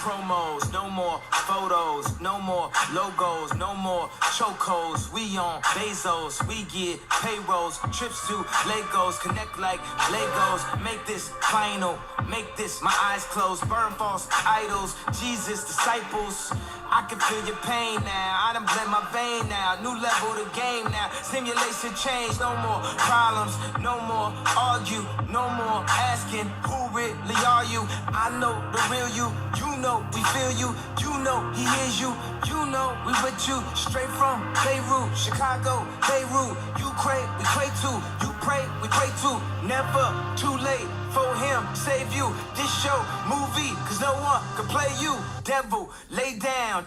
promos, no more photos, no more logos, no more chocos. We on Bezos, we get payrolls, trips to Legos, connect like Legos. Make this final, make this my eyes closed, burn false idols, Jesus disciples. I can feel your pain now, I done blend my vein now, new level the game now, stimulation change, no more problems, no more argue, no more asking who really are you. I know the real you, you know we feel you, you know he is you, you know we with you, straight from Beirut, Chicago, Beirut, Ukraine, we pray to, you pray, we pray to, never too late for him, save you, this show, movie, cause no one can play you, devil, lay down,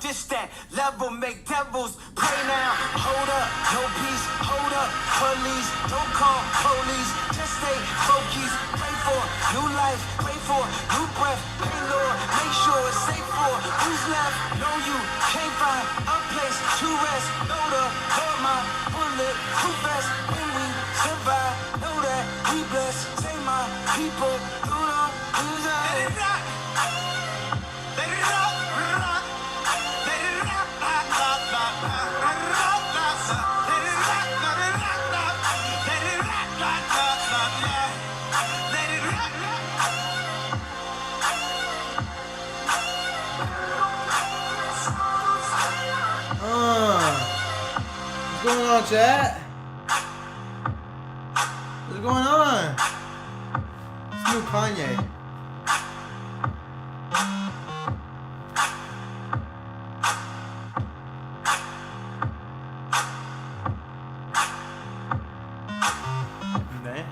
this that level, make devils pray now, hold up, no peace, hold up, police, don't call police, just stay focused, pray for new life, pray for new breath, pray Lord, make sure it's safe for who's left, know you can't find a place to rest, know the Lord my bullet, proof vest, when we survive, know that we blessed, say my people, who don't lose us. Let it rock, let it rock, rock, let it rock, rock, rock, rock, let it rock, rock, let it rock, let it rock, rock, let it rock, rock, rock, rock, let it rock, What's going on, chat? What's going on? It's new Kanye. Okay.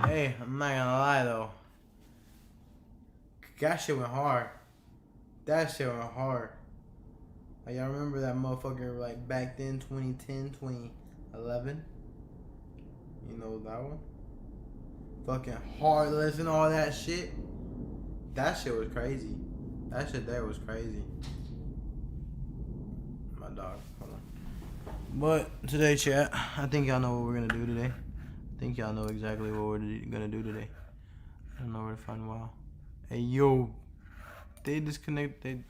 Hey, I'm not gonna lie though. That shit went hard. That shit went hard. Like, y'all remember that motherfucker, like, back then, 2010, 2011? You know that one? Fucking Heartless and all that shit. That shit was crazy. That shit there was crazy. My dog. Hold on. But today, chat, I think y'all know what we're gonna do today. I think y'all know exactly what we're gonna do today. I don't know where to find WoW. Hey, yo. They disconnect. They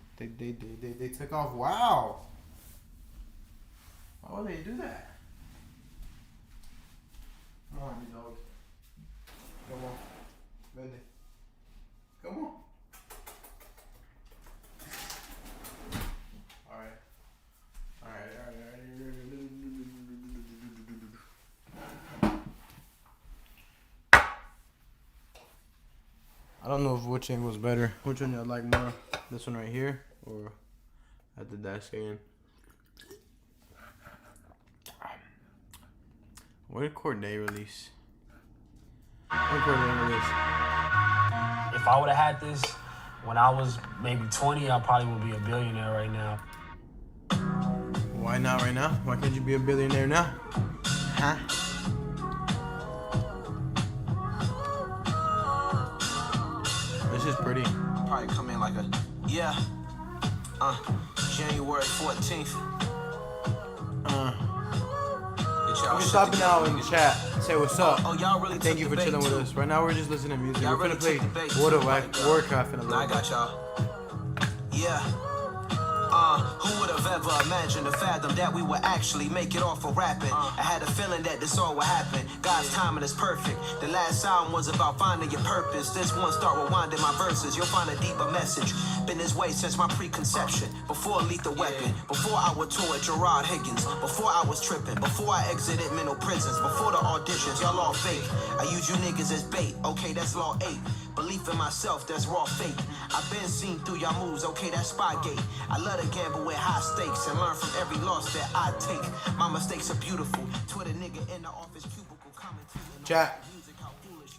took off WoW. Why would they do that? Come on, you dogs. Come on. Vende. Come on. Alright. I don't know if which angle was better. Which one y'all like more? This one right here or at the dash again? Where did Corday release? Where did Corday release? If I would have had this when I was maybe 20, I probably would be a billionaire right now. Why not right now? Why can't you be a billionaire now? Huh? This is pretty. Probably come in like a, yeah, January 14th. We're stopping now in the chat. Say what's up. Oh, y'all really Thank you for chilling with us. Right now we're just listening to music. We're gonna play World of Warcraft in a little bit. I got y'all. Yeah. Who would have ever imagined or fathomed that we would actually make it off for rapping? I had a feeling that this all would happen. God's timing is perfect. The last album was about finding your purpose. This one start rewinding my verses. You'll find a deeper message. Been this way since my preconception. Before Lethal Weapon. Before I would tour at Gerard Higgins. Before I was tripping. Before I exited mental prisons. Before the auditions. Y'all all fake. I use you niggas as bait. Okay, that's law 8. Belief in myself, that's raw fake. I've been seen through y'all moves. Okay, that's Spygate. I love to gamble with high stakes and learn from every loss that I take. My mistakes are beautiful. Twitter nigga in the office cubicle commenting. Chat.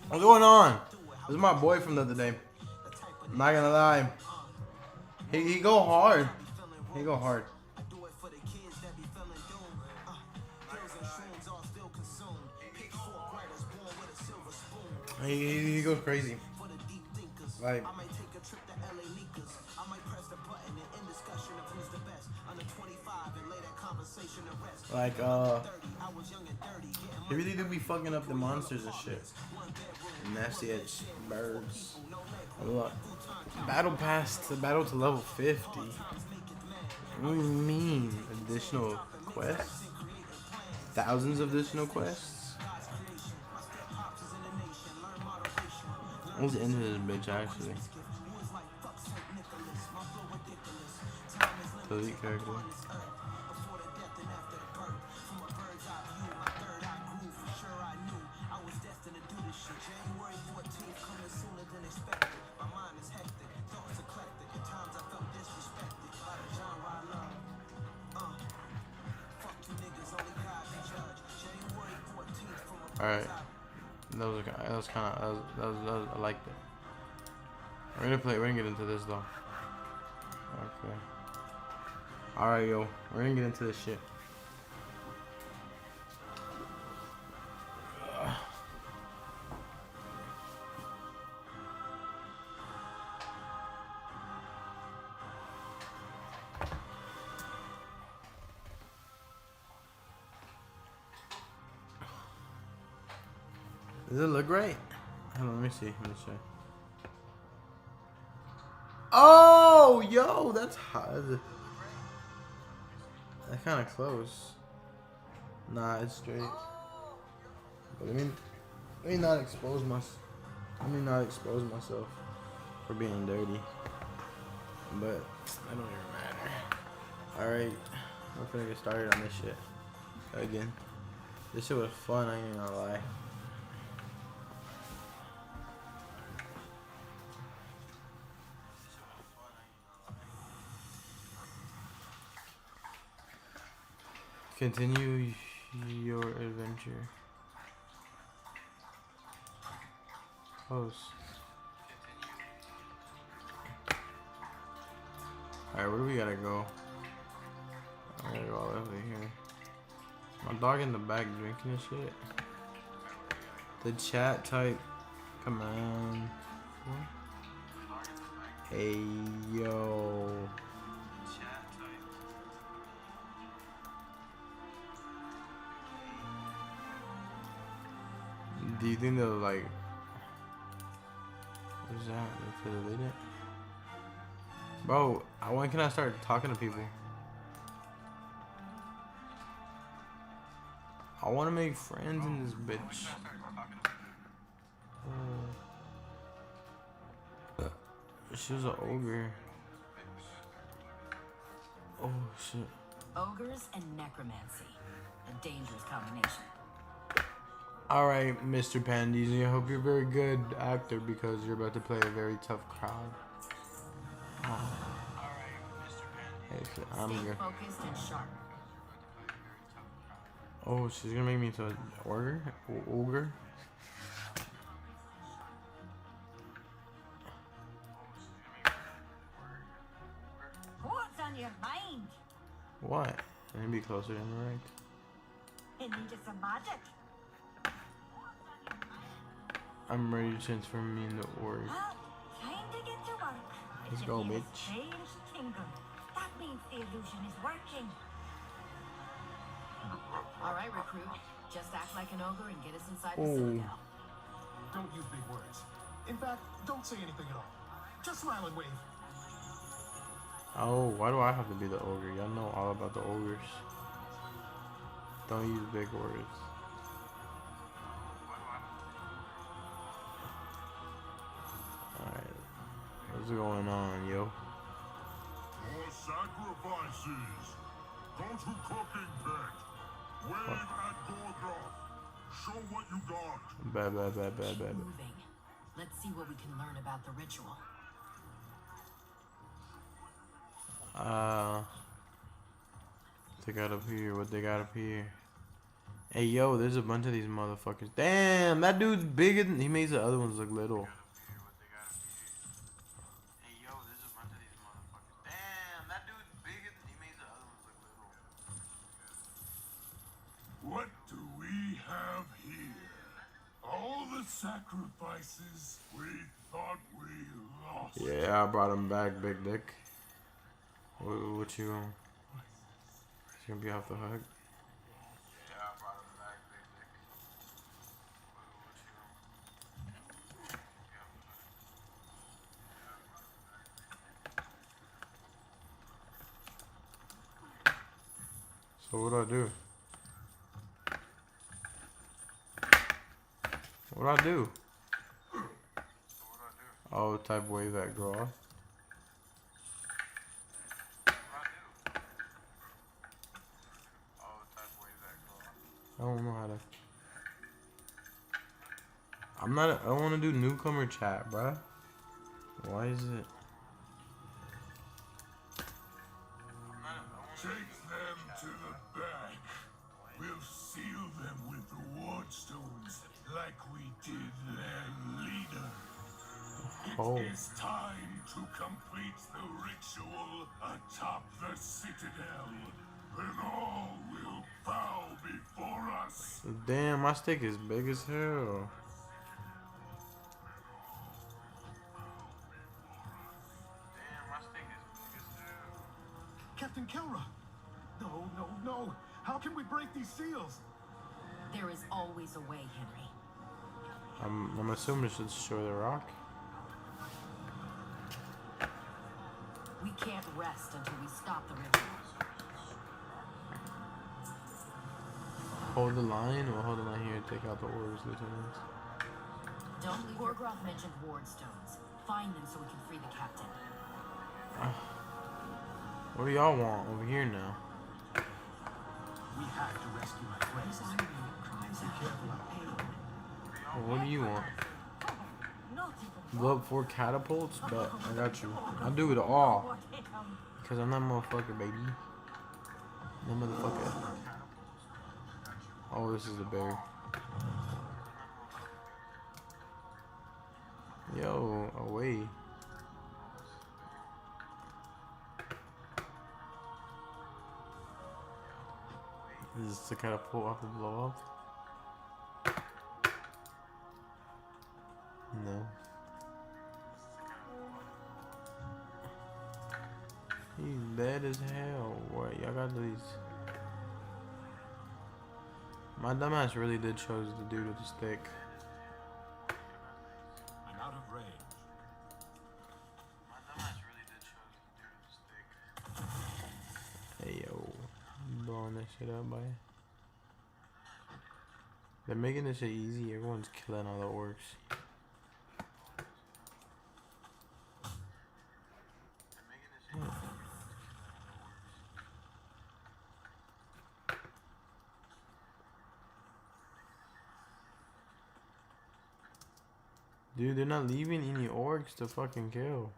What's going on? This is my boy from the other day. I'm not gonna lie. He go hard. He go hard. He goes crazy. Like, Like, they really do be fucking up the monsters and shit. Nasty ass birds. Look, battle pass to battle to level 50. What do you mean? Additional quests? Thousands of additional quests? Let's end this bitch actually. Delete character. Alright. That was I liked it. We're gonna get into this though. Okay. Alright, yo. We're gonna get into this shit. Does it look great? Hold on, let me see. Oh, yo, that's hot. That's kind of close. Nah, it's straight. But let me not expose myself. Let me not expose myself for being dirty. But I don't even matter. All right, we're gonna get started on this shit again. This shit was fun. I ain't gonna lie. Continue your adventure. Close. Alright, where do we gotta go? I gotta go all the way over here. My dog in the back drinking and shit. The chat type command. Hey yo. Do you think they'll like? What is that? They delete it? Bro, when can I start talking to people? I want to make friends in this bitch. She was an ogre. Oh shit. Ogres and necromancy. A dangerous combination. Alright, Mr. Pandeezy, I hope you're a very good actor because you're about to play a very tough crowd. Oh. Hey, I'm here. Focused and sharp. Oh, she's gonna make me into an ogre? Ogre? What's on your mind? What? I need to be closer to the right. It needed some magic. I'm ready to transform me into orc. Well, time to get to work. Let's go, It's a bitch. strange tingle. That means the illusion is working. All right, recruit. Just act like an ogre and get us inside the citadel. Don't use big words. In fact, don't say anything at all. Just smile and wave. Oh, why do I have to be the ogre? Y'all know all about the ogres. Don't use big words. Alright. What's going on, yo? More sacrifices. Go to cooking pit. Wave at Gorgoth. Show what you got. Bad. Moving. Let's see what we can learn about the ritual. They got up here. What they got up here? Hey, yo, there's a bunch of these motherfuckers. Damn, that dude's bigger than... He makes the other ones look little. What do we have here? All the sacrifices we thought we lost. Yeah, I brought him back, big dick. What you on? gonna be off the hook. Yeah, I brought him back, big dick. So what do I do? What do I do? Oh, type wave at Graw. I don't know how to. I don't want to do newcomer chat, bruh. Why is it? Take them to the back. We'll seal them with the ward stones like we did their leader. Oh. It is time to complete the ritual atop the citadel. Then all will bow before us. Damn, my stick is big as hell. Captain Kelra! No, no, no! How can we break these seals? There is always a way, Henry. I'm assuming it should destroy the rock. We can't rest until we stop the ritual. Hold the line. We'll hold the line here and take out the orders, lieutenants. Don't leave. Gorgroth mentioned ward stones. Find them so we can free the captain. What do y'all want over here now? We have to rescue my friends. Be careful out there. What do you want? Blow up 4 catapults? Bet. I got you. I'll do it all. Because I'm that motherfucker, baby. No motherfucker. Oh, this is a bear. Yo, away. Is this the catapult I have to blow up? No. He's bad as hell. What? Y'all got these. My dumbass really did chose the dude with the stick. I'm out of range. Hey yo. Blowing that shit up, boy. They're making this shit easy. Everyone's killing all the orcs. Dude, they're not leaving any orcs to fucking kill.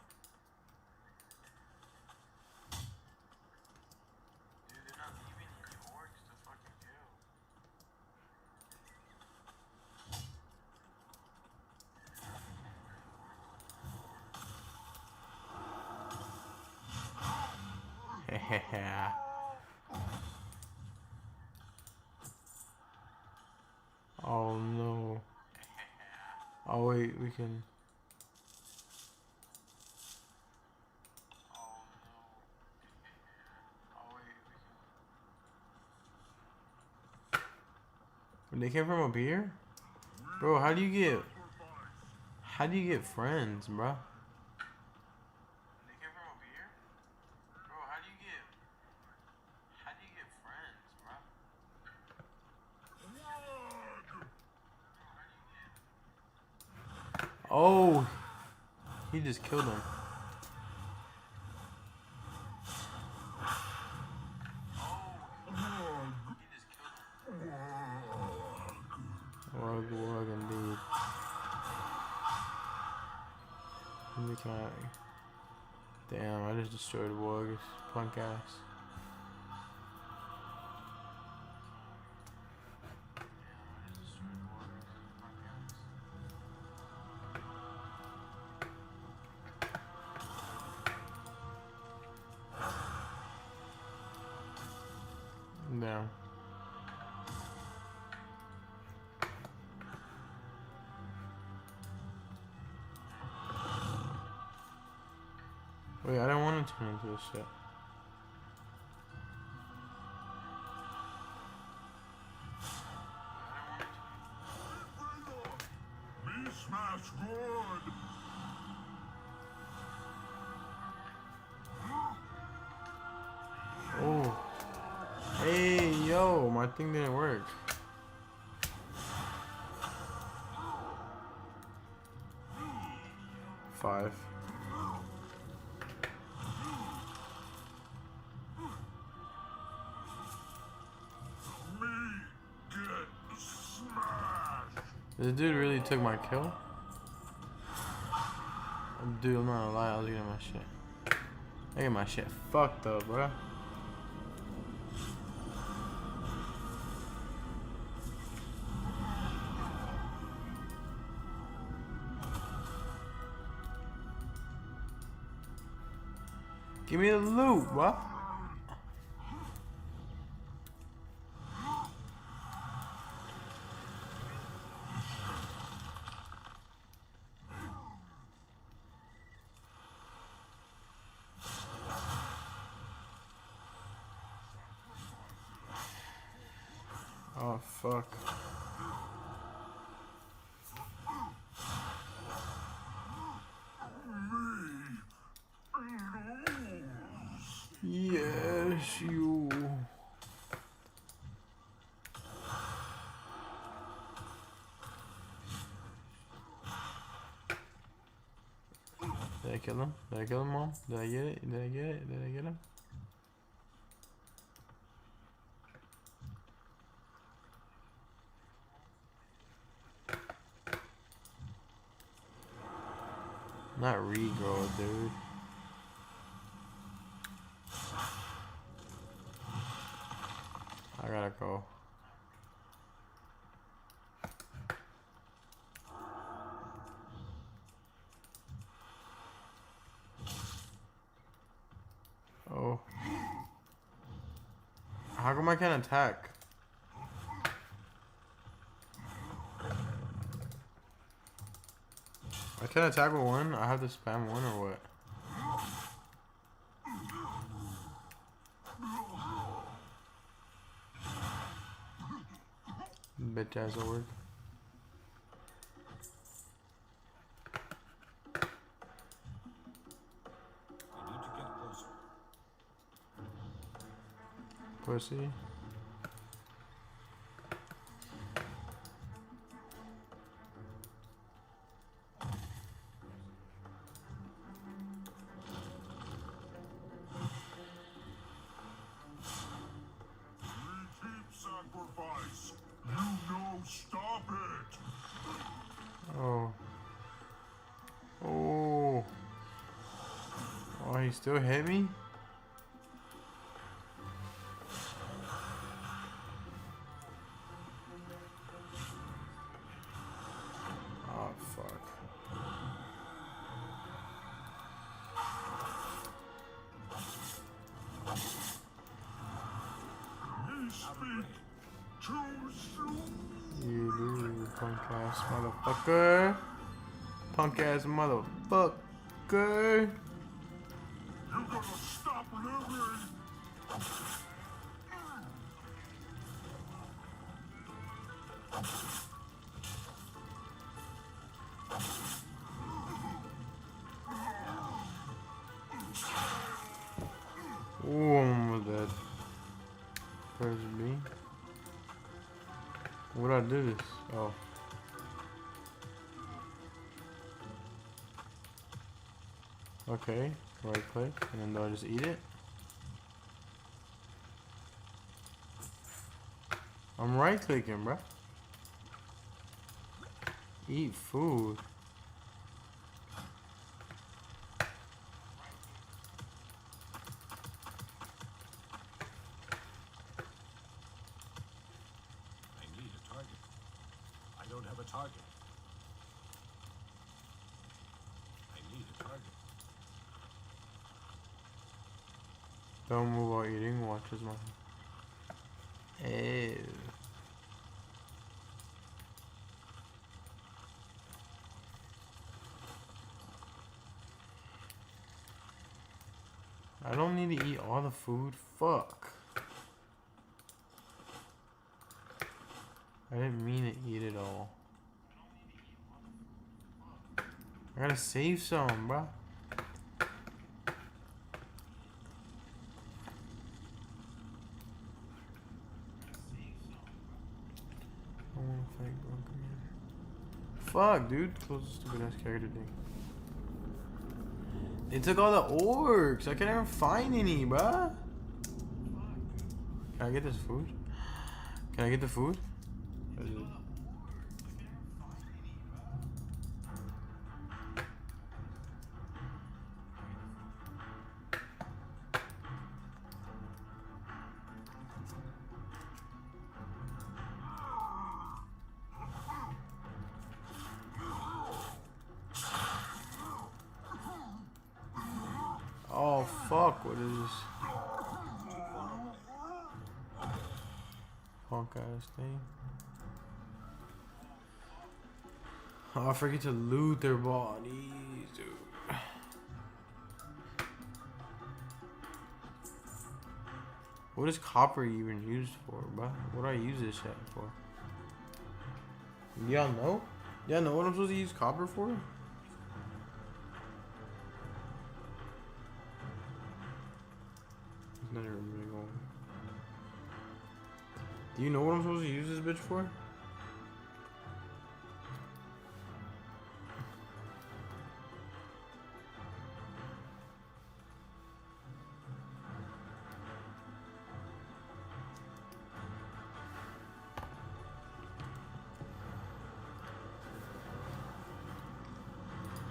Oh no. Oh wait, we can. They came from up here? Bro, how do you get friends, bro? Oh, he just killed him. Wug indeed. Damn, I just destroyed Wug's punk ass. Down. Wait, I don't want to turn into this shit. smash good. Oh. Hey, yo, my thing didn't work. Five. Me get smashed. This dude really took my kill? Dude, I'm not gonna lie, I was getting my shit. I get my shit fucked up, bro. Give me the loot, bro. Oh, fuck. Yes, you. Did I kill him? Did I kill him, Mom? Did I get it? Did I get it? Did I get him? Not regrow, dude. I gotta go. Oh. How come I can't attack? I can't attack with one? I have to spam one or what? Bitch ass will work. I need to get closer. Pussy. Repeat sacrifice. You know, stop it. Oh. Oh. Oh, he still hit me? Oh, fuck. You speak too soon. You do, punk ass motherfucker. Punk ass motherfucker. You gotta stop living. Ooh, I'm almost dead. Press B. What do I do this? Oh. Okay. Right click. And then do I just eat it? I'm right clicking, bro. Eat food. I need a target. I don't have a target. I need a target. Don't move while eating. Watch his mouth. Ew. I don't need to eat all the food. Fuck. I didn't mean to eat it all. I gotta save some, bro. I wanna fight, bro. Come here. Fuck, dude. Close the stupid ass character thing. They took all the orcs. I can't even find any, bruh. Can I get this food? Can I get the food? Oh fuck, what is this? Punk ass thing. Oh, I forget to loot their bodies, dude. What is copper even used for, bro? What do I use this shit for? Y'all know? Y'all know what I'm supposed to use copper for? Never really going. Do you know what I'm supposed to use this bitch for?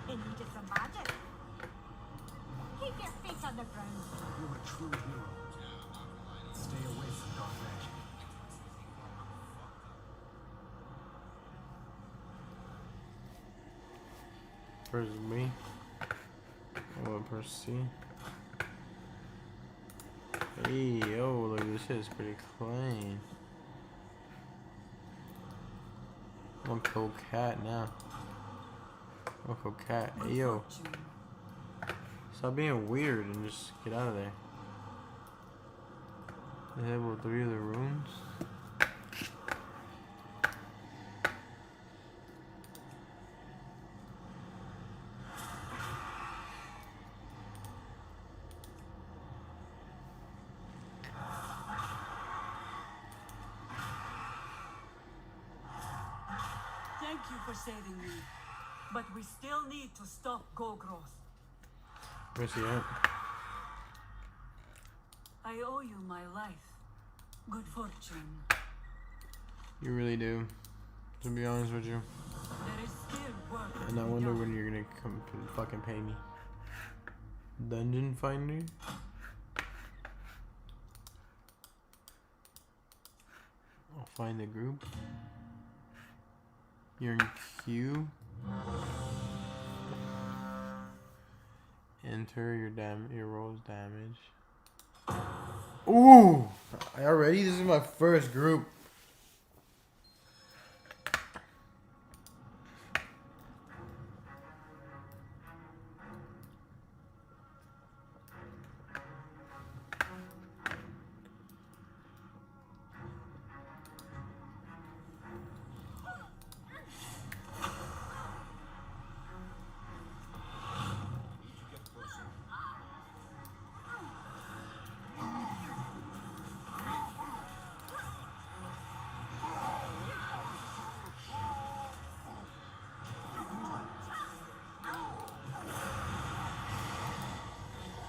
In need of some magic. Keep your feet on the ground. You're a true hero. Stay away from dark magic. Where's me? Oh, press C. Hey, yo, look, this shit is pretty clean. I'm gonna kill cat now. I'm gonna kill cat. Hey, yo. Stop being weird and just get out of there. Enable 3 of the rooms. Thank you for saving me. But we still need to stop Gogrowth. Where's he at? I owe you my life. Good fortune. You really do. To be honest with you. There is still work to And I be wonder done. when you're gonna come fucking pay me. Dungeon Finder? I'll find the group. You're in queue. Enter your rolls damage. Ooh! Already? This is my first group.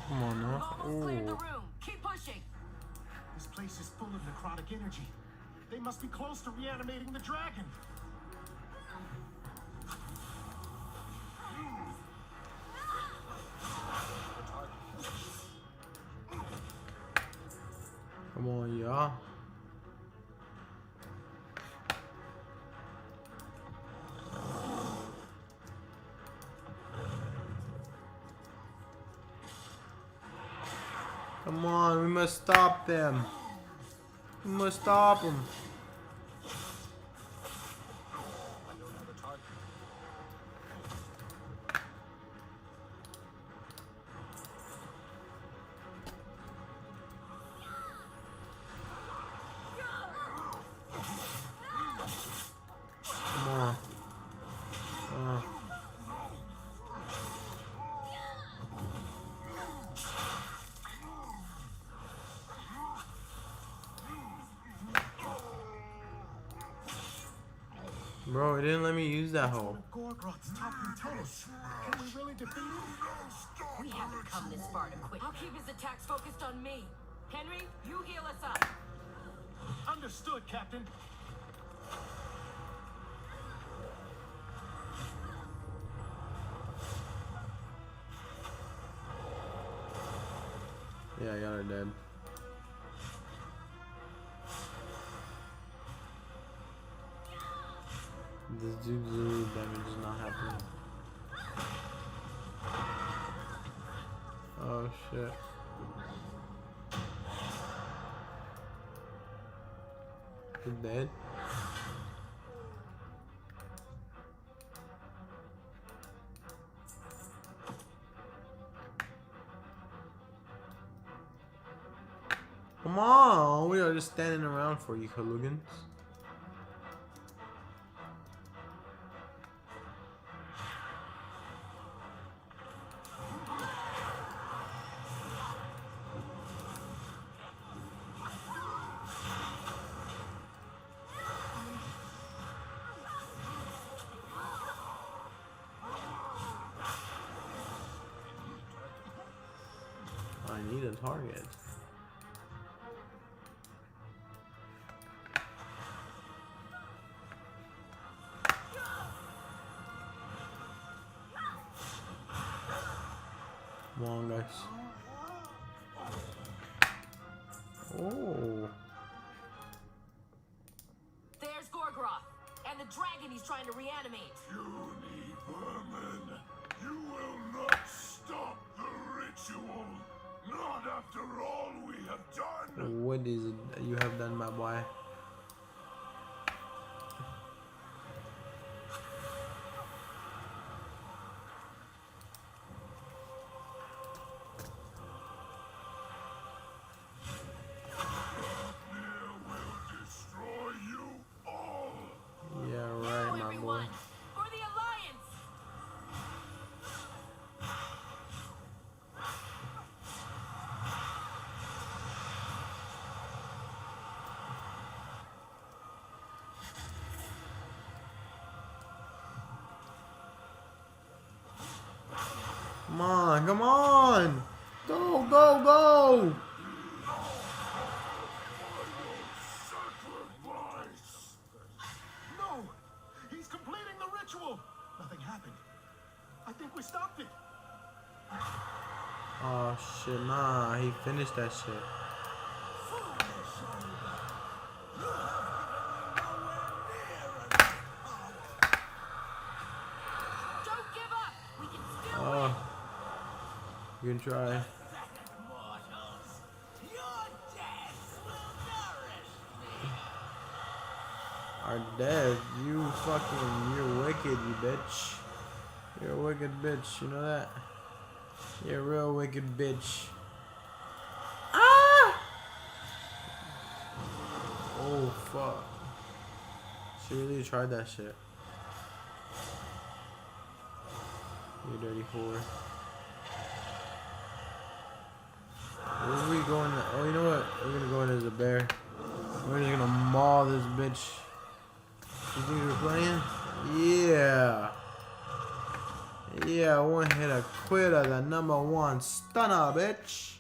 Come on now. Almost cleared the Ooh. room. Keep pushing. This place is full of necrotic energy. They must be close to reanimating the dragon. Come on, y'all. Come on, we must stop them. We must stop them. Come on. Bro, it didn't let me use that It's one hole. of Gorgroth's top lieutenants. Can we really defeat him? We haven't come this far to quit. I'll keep his attacks focused on me. Henry, you heal us up. Understood, Captain. Yeah, y'all are dead. This dude's literally damage is not happening. Oh shit. He's dead? Come on, we are just standing around for you, hooligans. I need a target. Come on, guys. Oh. There's Gorgroth, and the dragon he's trying to reanimate. Puny vermin, you will not stop the ritual. Not after all we have done. What is it you have done, my boy? Fear will destroy you all. Yeah, Now, right, my boy. everyone, for the Alliance! Come on, come on! Go, go, go! Sacrifice. No! He's completing the ritual! Nothing happened. I think we stopped it. Oh shit, nah, he finished that shit. Don't give up! We can still win! Oh, you can try. Are dead. You're wicked, you bitch. You're a wicked bitch, you know that? You're a real wicked bitch. Ah! Oh, fuck. She really tried that shit. You dirty whore. Where are we going? Oh, you know what? We're gonna go in as a bear. We're just gonna maul this bitch. You think we're playing? Yeah. Yeah, one hit a quitter, the #1 stunner, bitch.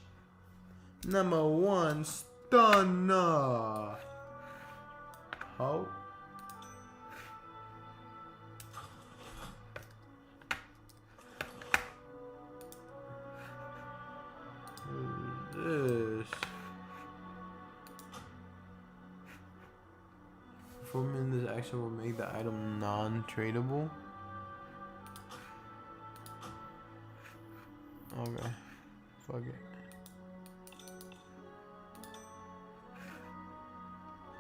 #1 stunner. Oh. What is this? Performing this action will make the item non-tradable. Okay. Fuck it.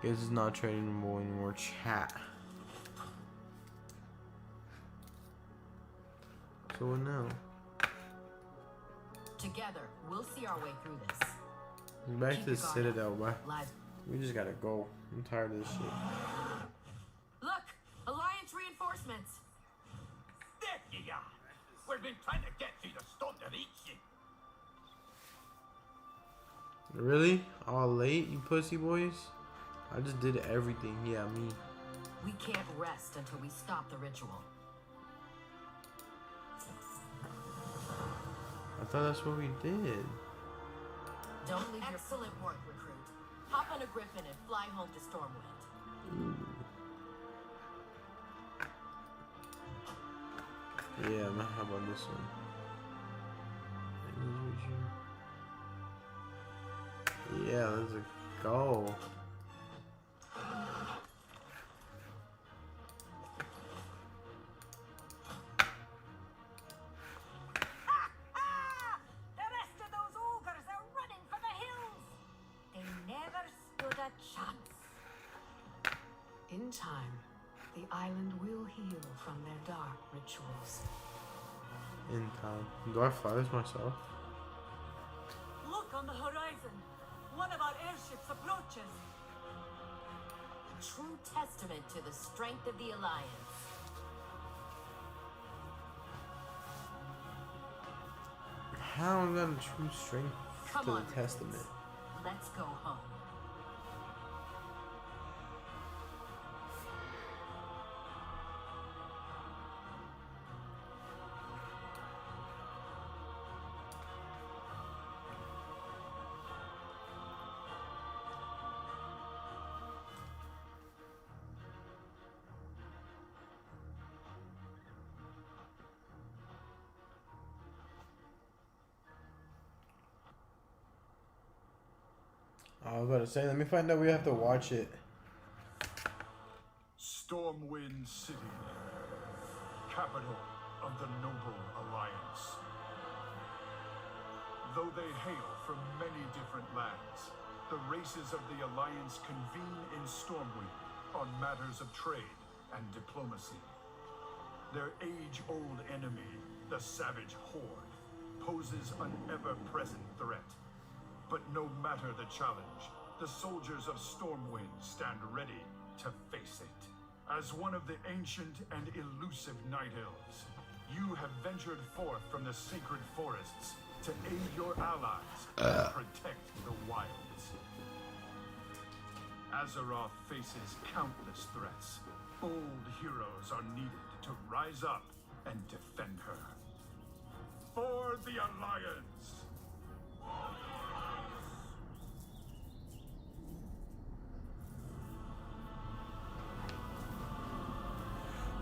Guess it's not tradable anymore, chat. So what now? Together, we'll see our way through this. Back Keep to the your guard Citadel, up. bro. Lives. We just gotta go. I'm tired of this shit. Look! Alliance reinforcements! There you are. We've been trying to get you to stop the reaching. Really? All late, you pussy boys? I just did everything. Yeah, me. We can't rest until we stop the ritual. I thought that's what we did. Don't leave. Excellent work, recruit. Hop on a griffin and fly home to Stormwind. Yeah, man, how about this one? Yeah, let's go. The rest of those ogres are running for the hills. They never stood a chance. In time, the island will heal from their dark rituals. In time. Do I fly this myself? Look on the horizon. One of our airships approaches. True testament to the strength of the Alliance. How am I gonna true strength Come to on, the testament? recruits. Let's go home. I was about to say, let me find out. We have to watch it. Stormwind City, capital of the Noble Alliance. Though they hail from many different lands, the races of the Alliance convene in Stormwind on matters of trade and diplomacy. Their age-old enemy, the Savage Horde, poses an ever-present threat. But no matter the challenge, the soldiers of Stormwind stand ready to face it. As one of the ancient and elusive Night Elves, you have ventured forth from the sacred forests to aid your allies and protect the wilds. Azeroth faces countless threats. Bold heroes are needed to rise up and defend her. For the Alliance!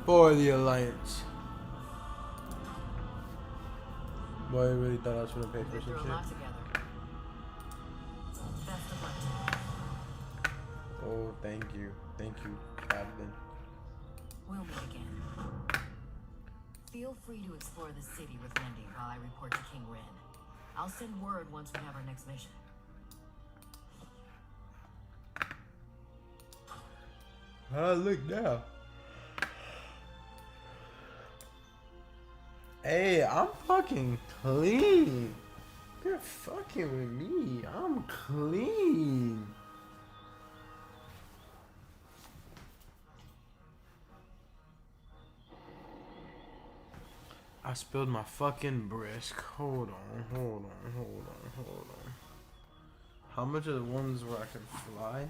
For the Alliance. Boy, I really thought I was gonna pay for We've been some through a shit. lot together. Best of luck. Oh, thank you. Thank you, Captain. We'll meet again. Feel free to explore the city with Lindy while I report to King Rin. I'll send word once we have our next mission. How I look now? Hey, I'm fucking clean. You're fucking with me. I'm clean. I spilled my fucking brisk. Hold on. How much are the ones where I can fly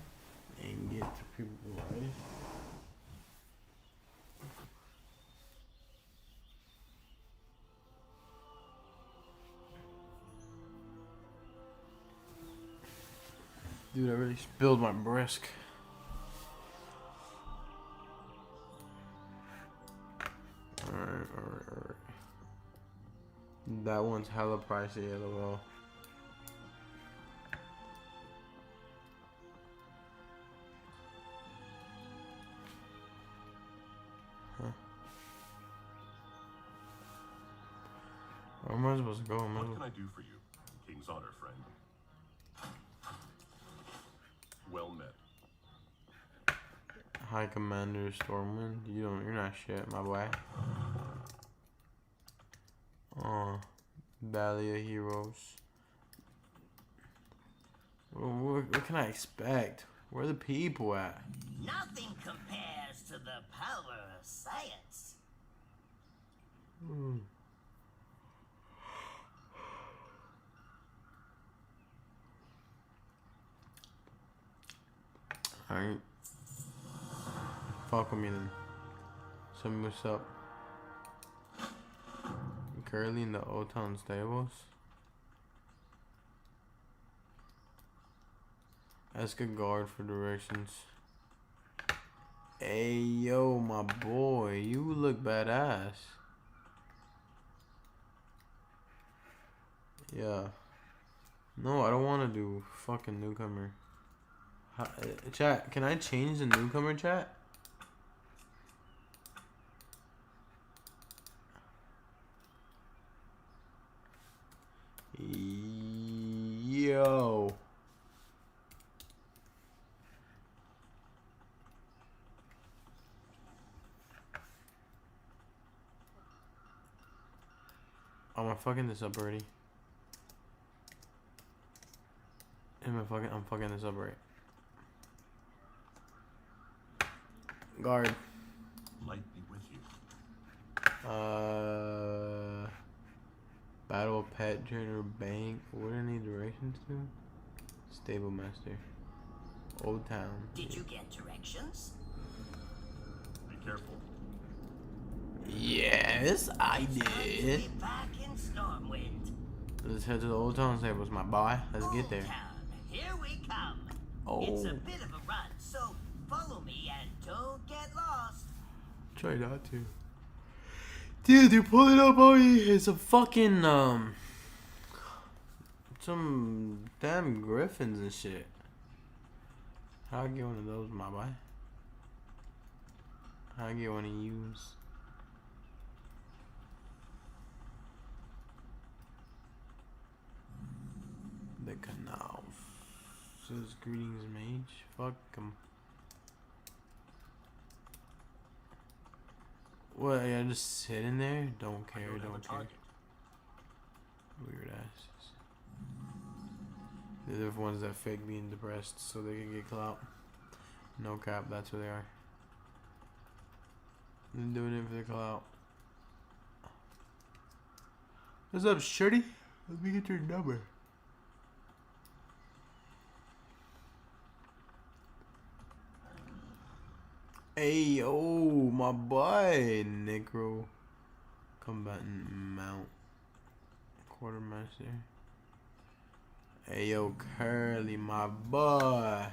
and get to people's life? Dude, I really spilled my brisk. Alright. That one's hella pricey, lol. Huh. Where am I supposed to go? What can I do for you? King's honor, friend. Well met. High Commander Stormwind, you're not shit, my boy. Oh, Valley of Heroes. What can I expect? Where are the people at? Nothing compares to the power of science. Alright. Fuck with me then. So what's up? Currently in the Old Town Stables. Ask a guard for directions. Hey yo, my boy, you look badass. Yeah. No, I don't want to do fucking newcomer. Chat, can I change the newcomer chat? Yo. Am I fucking this up already? I'm fucking this up right. Guard. Light be with you. Battle pet trainer bank. What do I need directions to? Stable master. Old town. Did you get directions? Be careful. Yes, I It's good to did. be back in Stormwind. Let's head to the old town stables, my boy. Let's get there. Old Town, here we come. Oh. It's a bit of a run, so follow me and don't get lost. Try not to. Dude, they're pulling up on me. It's a fucking, some damn griffins and shit. How I get one of those, my boy? How I get one of yous? The canal. Says greetings, mage. Fuck 'em. What? I just sit in there? Don't care. Don't care. Weird asses. They're the ones that fake being depressed so they can get clout. No cap. That's who they are. They're doing it for the clout. What's up, shorty? Let me get your number. Hey, oh, my boy, Necro. Combatant mount. Quartermaster. Hey, yo, Curly, my boy.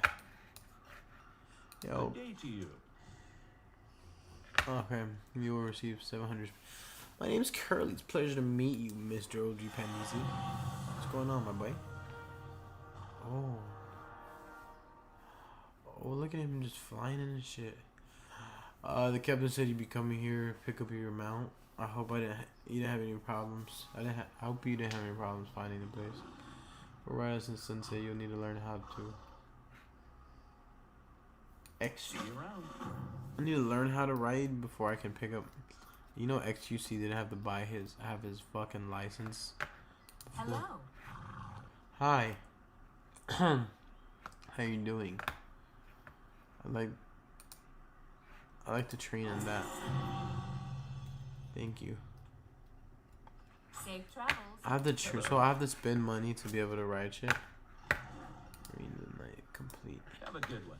Yo. Good day to you. Okay, you will receive 700. My name's Curly. It's a pleasure to meet you, Mr. OG Panisi. What's going on, my boy? Oh. Oh, look at him just flying in and shit. The captain said you'd be coming here, pick up your mount. I hope you didn't have any problems. I hope you didn't have any problems finding the place. For Rise and Sensei, you'll need to learn how to. See you around. I need to learn how to ride before I can pick up. You know, XUC didn't have to have his fucking license. Before. Hello. Hi. How you doing? I like to train in that. Thank you. Safe travels. I have to so I have to spend money to be able to ride shit. Read the night complete. Have a good one.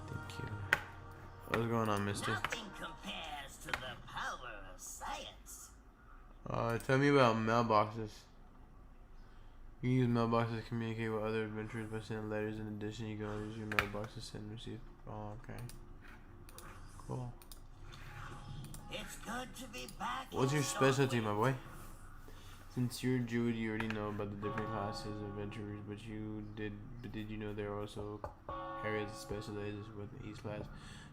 Thank you. What's going on, mister? Nothing compares to the power of science. Tell me about mailboxes. You can use mailboxes to communicate with other adventurers by sending letters. In addition, you can always use your mailbox to send and receive. Oh, okay. Cool. It's good to be back. What's in your specialty, Stormwind. my boy? Since you're Druid, you already know about the different classes of adventurers, but did you know there are also areas of specialization within each class?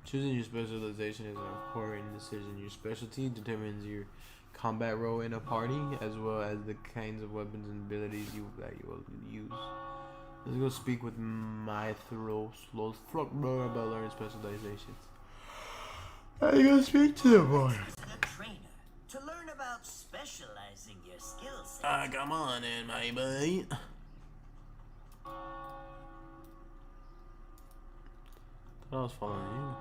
Choosing your specialization is an important decision. Your specialty determines your combat role in a party, as well as the kinds of weapons and abilities that you will use. Let's go speak with Mythros about learning specializations. I go speak to the boy. Visit a trainer to learn about specializing your skill set. Come on in, my boy. Thought I was following you.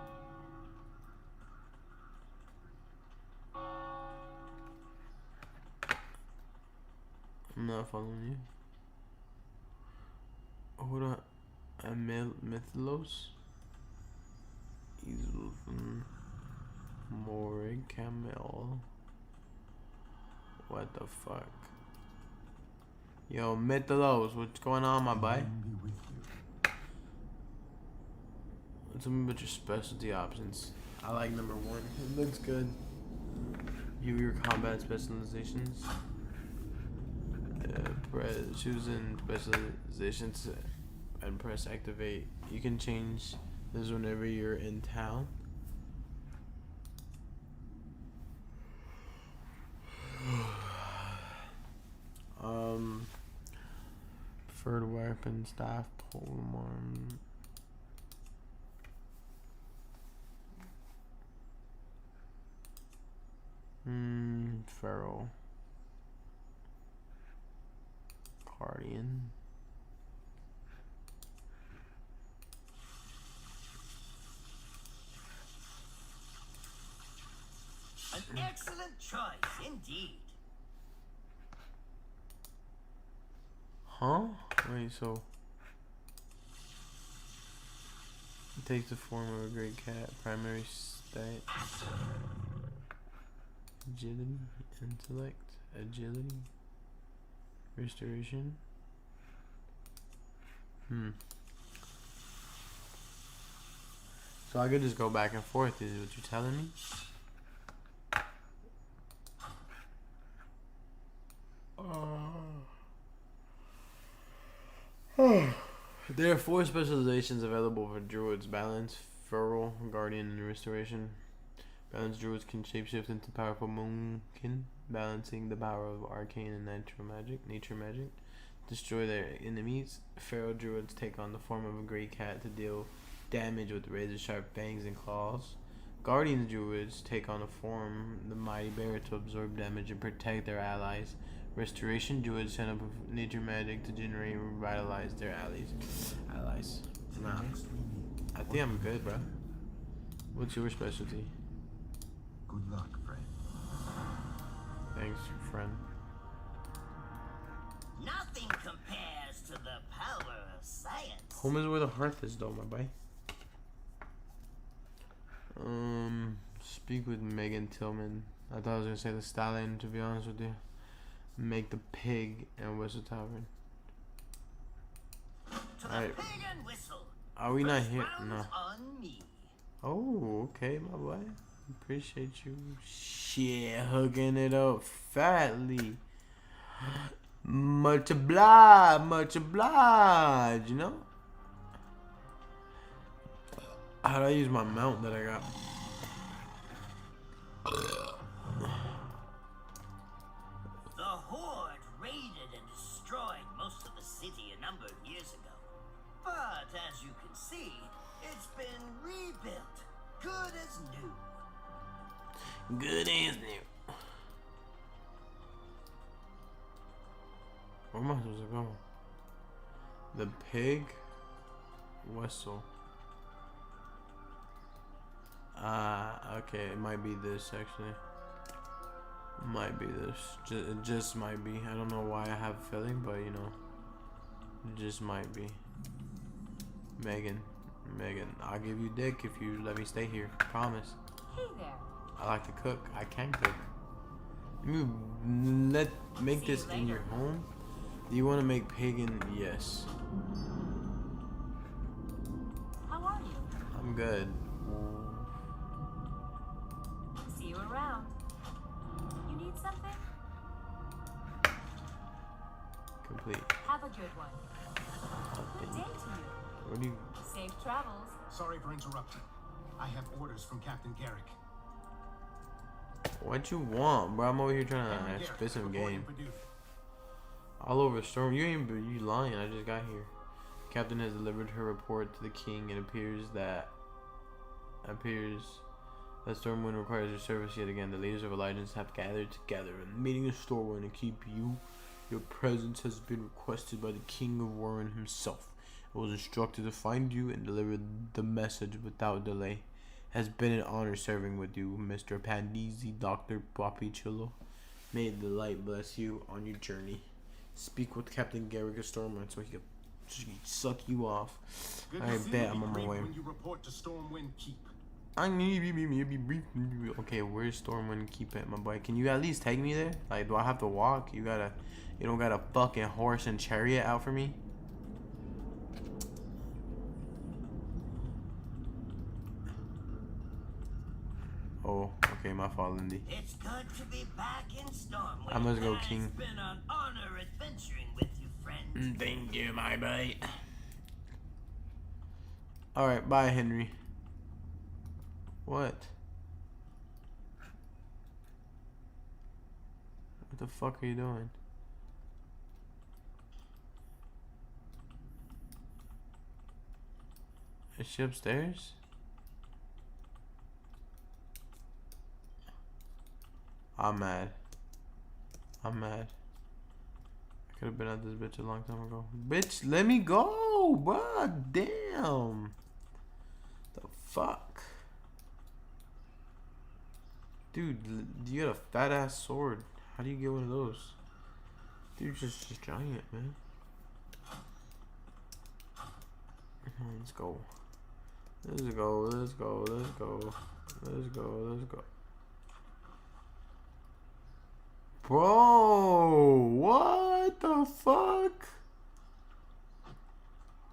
I'm not following you. Hold on. Mythlos? More Camel. What the fuck? Yo, Mythalos, what's going on, my boy? Tell me about your specialty options. I like number 1. It looks good. View your combat specializations. Choose in specializations and press activate. You can change this whenever you're in town. Preferred weapon, staff, polearm. Feral. Guardian. An excellent choice, indeed. Huh? Wait, so it takes the form of a great cat. Primary stat: agility, intellect, agility, restoration. So I could just go back and forth, is what you're telling me? There are 4 specializations available for druids: balance, feral, guardian, and restoration. Balance druids can shapeshift into powerful moonkin, balancing the power of arcane and nature magic. Destroy their enemies. Feral druids take on the form of a great cat to deal damage with razor sharp fangs and claws. Guardian druids take on the form the mighty bear to absorb damage and protect their allies. Restoration druids send up nature magic to generate and revitalize their allies. Nah. I think I'm good, bro. What's your specialty? Good luck, friend. Thanks, friend. Nothing compares to the power of science. Home is where the hearth is, though, my boy. Speak with Megan Tillman. I thought I was gonna say the stallion, to be honest with you. Make the pig and whistle tavern. Alright. Are we not here? No. Oh, okay, my boy. Appreciate you. Shit, hooking it up fatly. Much obliged, you know? How do I use my mount that I got? The Horde raided and destroyed most of the city a number of years ago. But as you can see, it's been rebuilt. Good as new. Good as new. Where am I supposed to go? The pig whistle. Okay, it might be this actually. Might be this. It just might be. I don't know why I have a feeling, but you know, it just might be. Megan, I'll give you dick if you let me stay here. Promise. Hey there. I like to cook. I can cook. You make this in your home. Do you want to make pagan? Yes. How are you? I'm good. See you around. You need something? Complete. Have a good one. Good day to you. What do you? Safe travels. Sorry for interrupting. I have orders from Captain Garrick. What you want, bro? I'm over here trying to spit some game. All over Storm. You lying. I just got here. Captain has delivered her report to the king, and appears that Stormwind requires your service yet again. The leaders of Allegiance have gathered together in a meeting in Stormwind to keep you. Your presence has been requested by the King of Warren himself. I was instructed to find you and deliver the message without delay. It has been an honor serving with you, Mr. Pandisi, Dr. Papichillo. May the light bless you on your journey. Speak with Captain Garrick of Stormwind so he can suck you off. I bet I'm on my way. When you report to Stormwind Keep. Okay, where's Stormwind keep it, my boy? Can you at least take me there? Like, do I have to walk? You don't got a fucking horse and chariot out for me? Oh, okay, my fault, Lindy. It's good to be back in Stormwind. I must go, King. It's been an honor adventuring with you, friend. Thank you, my boy. Alright, bye, Henry. What? What the fuck are you doing? Is she upstairs? I'm mad. I'm mad. I could have been at this bitch a long time ago. Bitch, let me go, bruh. Damn. The fuck? Dude, you got a fat ass sword. How do you get one of those? Dude, just giant, man. Let's go. Let's go, let's go, let's go. Let's go, let's go. Bro, what the fuck?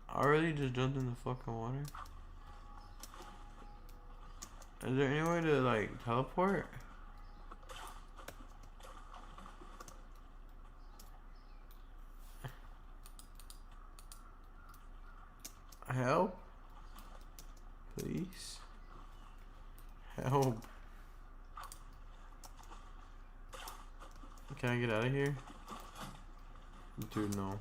I already just jumped in the fucking water. Is there any way to like teleport? Help? Please? Help. Can I get out of here? Dude, no.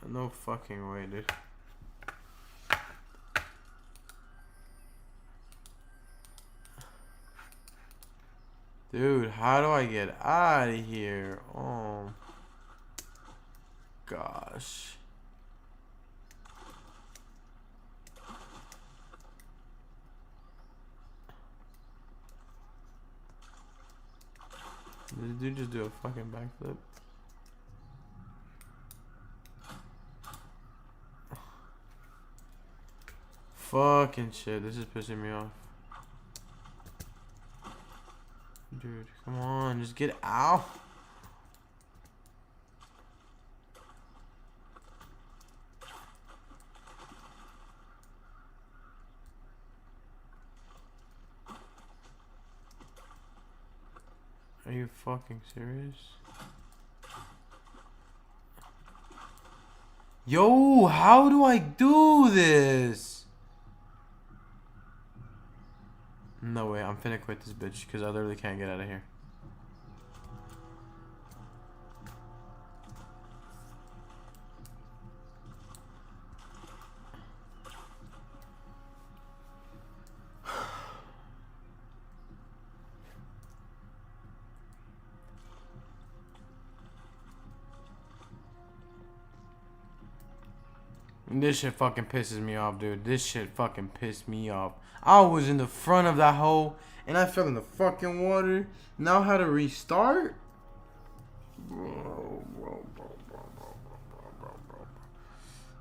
No fucking way, dude. Dude, how do I get out of here? Oh. Gosh. Did this dude just do a fucking backflip? Fucking shit, this is pissing me off. Dude, come on, just get out. Are you fucking serious? Yo, how do I do this? No way, I'm finna quit this bitch because I literally can't get out of here. This shit fucking pisses me off, dude. This shit fucking pissed me off. I was in the front of that hole and I fell in the fucking water. Now how to restart? Bro.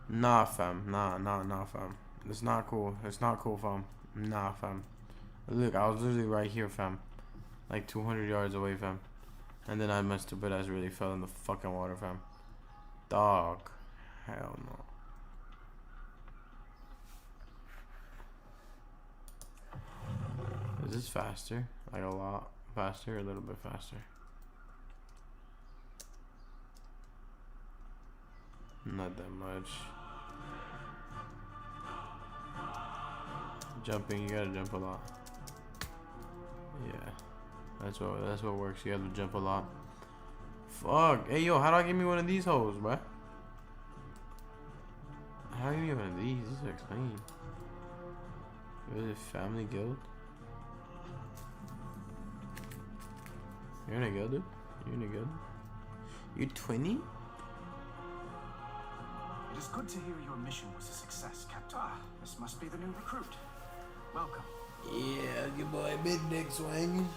Nah, fam. Nah, fam. It's not cool. It's not cool, fam. Nah, fam. Look, I was literally right here, fam. Like 200 yards away, fam. And then my stupid ass really fell in the fucking water, fam. Dog. Hell no. Is this faster? Like a lot faster or a little bit faster? Not that much. Jumping, you gotta jump a lot. Yeah. That's what works. You have to jump a lot. Fuck. Hey yo, how do I get me one of these hoes, bruh? How do I get me one of these? This is clean. Is it family guild? You're in a guild, dude? You're in a guild? You're 20? It is good to hear your mission was a success, Captain. Ah, this must be the new recruit. Welcome. Yeah, your boy Big Dick Swing.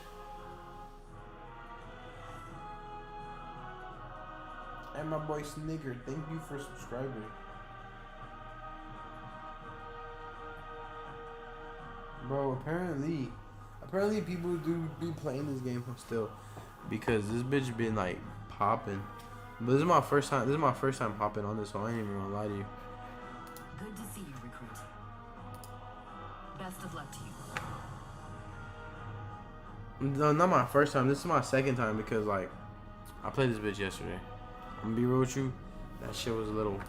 And my boy Snicker, thank you for subscribing. Bro, apparently people do be playing this game still, because this bitch been like popping. But this is my first time. This is my first time popping on this, so I ain't even gonna lie to you. Good to see you, recruit. Best of luck to you. No, not my first time. This is my second time because like I played this bitch yesterday. I'm gonna be real with you. That shit was a little.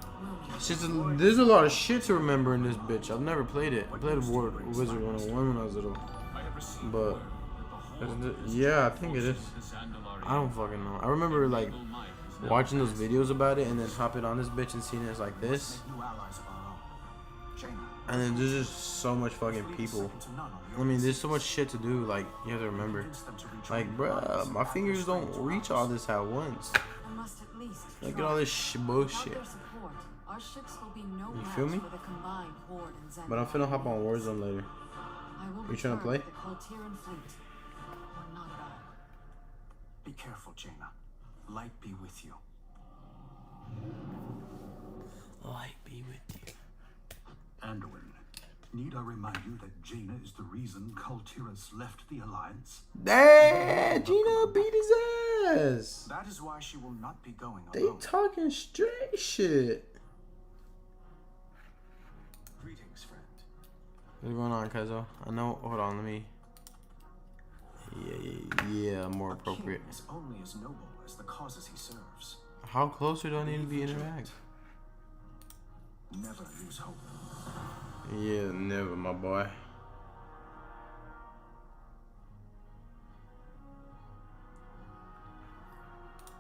There's a lot of shit to remember in this bitch. I've never played it. I played Wizard 101 when I was little. But yeah, I think it is. I don't fucking know. I remember like watching those videos about it and then hopping on this bitch and seeing it's like this. And then there's just so much fucking people. I mean, there's so much shit to do. Like, you have to remember. Like, bruh, my fingers don't reach all this at once. Look at all this bullshit. You feel me? But I'm finna hop on Warzone later. You trying to play? Be careful, Jaina. Light be with you. Light be with you. Anduin, need I remind you that Jaina is the reason Kultiras left the Alliance? Damn, Jaina beat his ass. That is why she will not be going alone. They talking straight shit. Greetings, friend. What's going on, Kaizo? I know. Hold on, let me. Yeah, more appropriate. Is only as noble as the causes he serves. How closer do I need to be interact? Never lose hope. Yeah, never, my boy.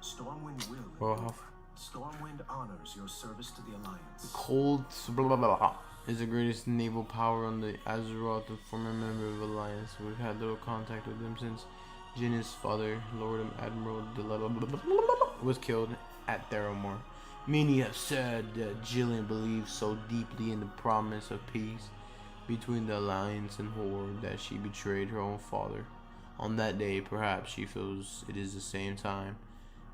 Stormwind will. Well, Stormwind honors your service to the Alliance. Cold blah, blah, blah, blah, is the greatest naval power on the Azeroth, the former member of Alliance. We've had little contact with them since Jinna's father, Lord Admiral was killed at Theramore. Many have said that Jillian believes so deeply in the promise of peace between the Alliance and Horde that she betrayed her own father. On that day, perhaps she feels it is the same time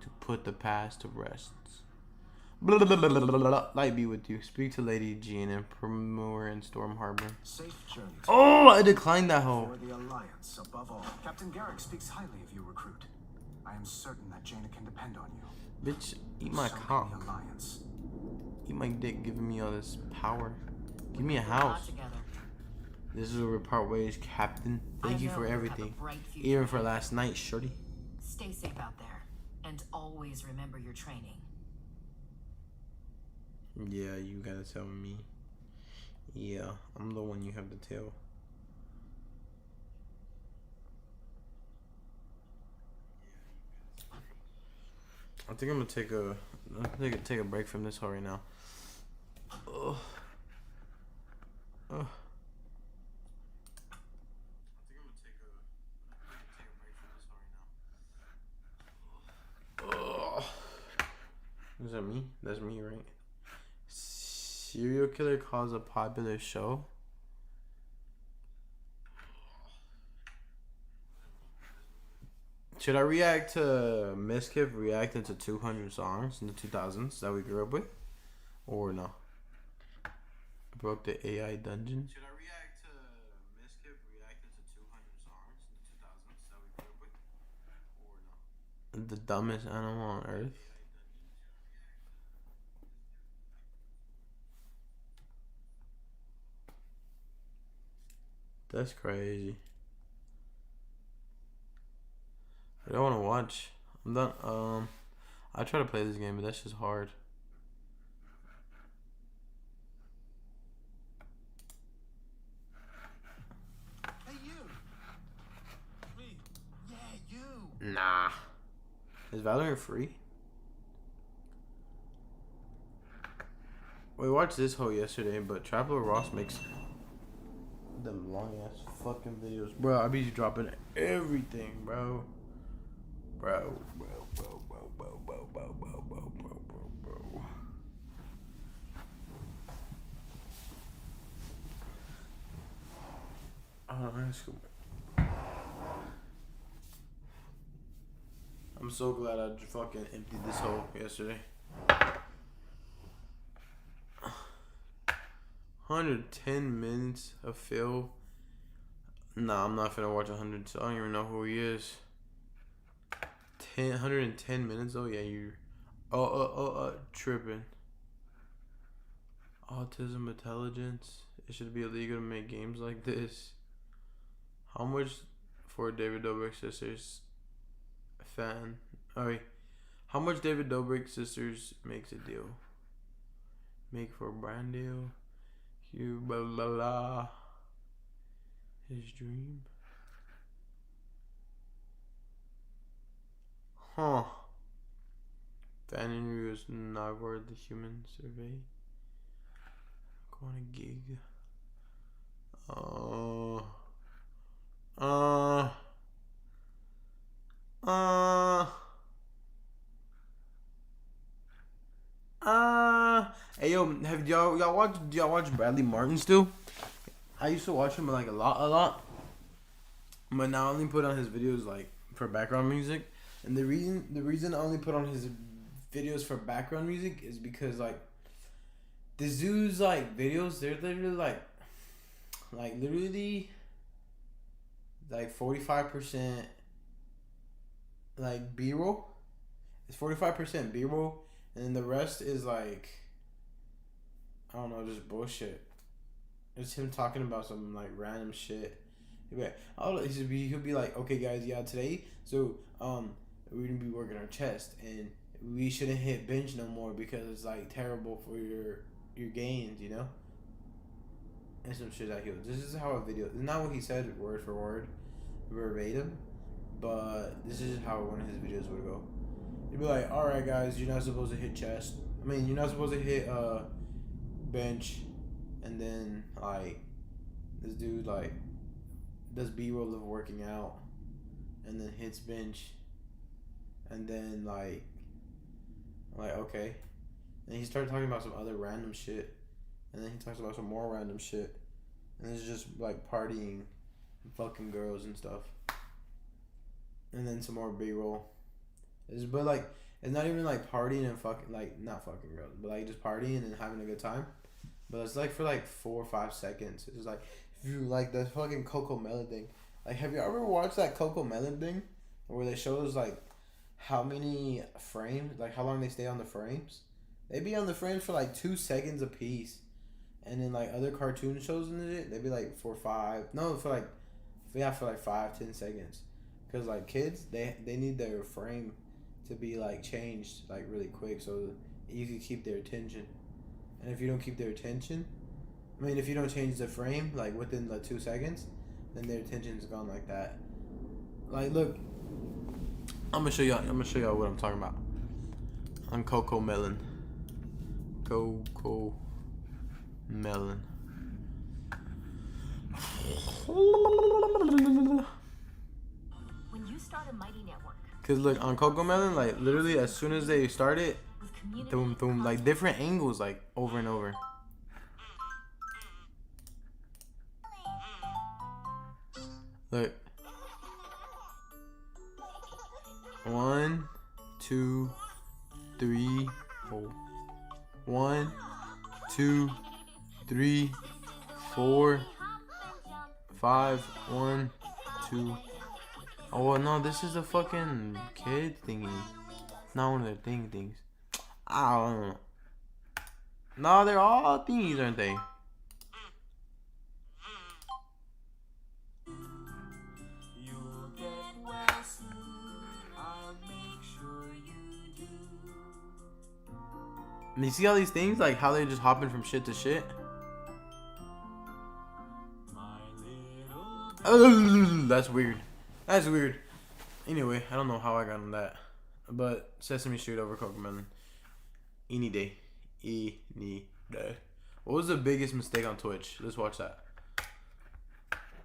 to put the past to rest. Blah, blah, blah, blah, blah, blah. Light be with you. Speak to Lady Jean and Primor in Storm Harbor. Safe journey. Oh, I declined that hoe. For the Alliance, above all. Captain Garrick speaks highly of you, recruit. I am certain that Jaina can depend on you. Bitch, eat my cock. Eat my dick, giving me all this power. Give me a house. This is where we part ways, Captain. Thank you for everything. Even for last night, shorty. Stay safe out there, and always remember your training. Yeah, you gotta tell me. Yeah, I'm the one you have to tell. I think I'm gonna take a break from this right now. Ugh. Ugh. Is that me? That's me, right? Serial killer calls a popular show. Should I react to Miskiff reacting to 200 songs in the 2000s that we grew up with? Or no? I broke the AI dungeon. Should I react to Miskiff reacting to 200 songs in the 2000s that we grew up with? Or no? The dumbest animal on earth? That's crazy. I don't want to watch. I'm done. I try to play this game, but that's just hard. Hey, you. Me. Yeah, you. Nah. Is Valorant free? We watched this hoe yesterday, but Traveler Ross makes them long ass fucking videos. Bro, I be dropping everything, bro. Bro. I'm so glad I fucking emptied this hole yesterday. 110 minutes of Phil. Nah, I'm not finna watch 100. I don't even know who he is. 110 minutes. Oh yeah, you. Tripping. Autism intelligence. It should be illegal to make games like this. How much for David Dobrik sisters fan? Alright. How much David Dobrik sisters makes a deal? Make for a brand deal. You blah blah blah. His dream. Huh. Fan interviews Nagor the human survey. Go on a gig. Hey yo, have y'all watch Bradley Martin still? I used to watch him like a lot. But now I only put on his videos like for background music. And the reason I only put on his videos for background music is because like this dude's like videos, they're literally like 45% like B-roll. It's 45% B-roll, and then the rest is like, I don't know, just bullshit. It's him talking about some like random shit. He'll be like, okay guys, yeah, today, so we're gonna be working our chest, and we shouldn't hit bench no more because it's like terrible for your gains, you know? And some shit that he was. This is how a video. It's not what he said word for word, verbatim, but this is how one of his videos would go. He'd be like, "All right, guys, you're not supposed to hit chest. I mean, you're not supposed to hit bench," and then like this dude like does B-roll of working out, and then hits bench, and then like okay, and he started talking about some other random shit. And then he talks about some more random shit. And it's just like partying, fucking girls and stuff. And then some more B-roll. But like, it's not even like partying and fucking, like, not fucking girls, but like just partying and having a good time. But it's like for like 4 or 5 seconds. It's like, if you like the fucking Coco Melon thing. Like, have you ever watched that Coco Melon thing? Where they show us like how many frames, like how long they stay on the frames? They be on the frames for like 2 seconds a piece. And then like other cartoon shows and shit, they'd be like for like 5-10 seconds, cause like kids they need their frame to be like changed like really quick so you can keep their attention. And if you don't keep their attention, I mean if you don't change the frame like within the 2 seconds, then their attention's gone like that. Like look, I'm gonna show y'all what I'm talking about. On Coco Melon. Coco Melon. When you start a Mighty network. Cause look on Coco Melon, like literally as soon as they start it, boom, like different angles, like over and over. Look. 1, 2, 3, 4. 1, 2, 3, 4, 5. 1, 2. Oh well, no, this is a fucking kid thingy. It's not one of their things. I don't know. No, they're all thingies, aren't they? And you see all these things, like how they're just hopping from shit to shit? That's weird. That's weird. Anyway, I don't know how I got on that. But Sesame Street over Coco Melon. Any day. Any day. What was the biggest mistake on Twitch? Let's watch that.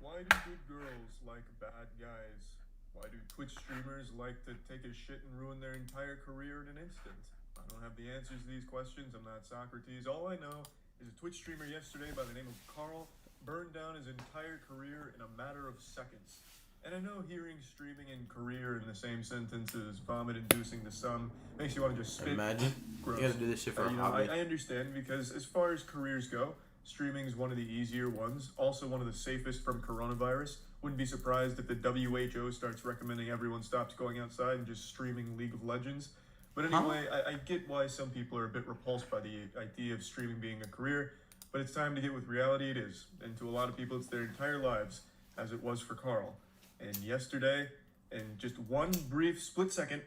Why do good girls like bad guys? Why do Twitch streamers like to take a shit and ruin their entire career in an instant? I don't have the answers to these questions. I'm not Socrates. All I know is a Twitch streamer yesterday by the name of Carl burned down his entire career in a matter of seconds. And I know hearing streaming and career in the same sentence is vomit-inducing to some. Makes you want to just spit. Imagine. Gross. You gotta do this shit for a hobby. I understand because as far as careers go, streaming is one of the easier ones, also one of the safest from coronavirus. Wouldn't be surprised if the WHO starts recommending everyone stops going outside and just streaming League of Legends. But anyway, I get why some people are a bit repulsed by the idea of streaming being a career, but it's time to get with reality it is. And to a lot of people, it's their entire lives, as it was for Carl. And yesterday, in just one brief split second,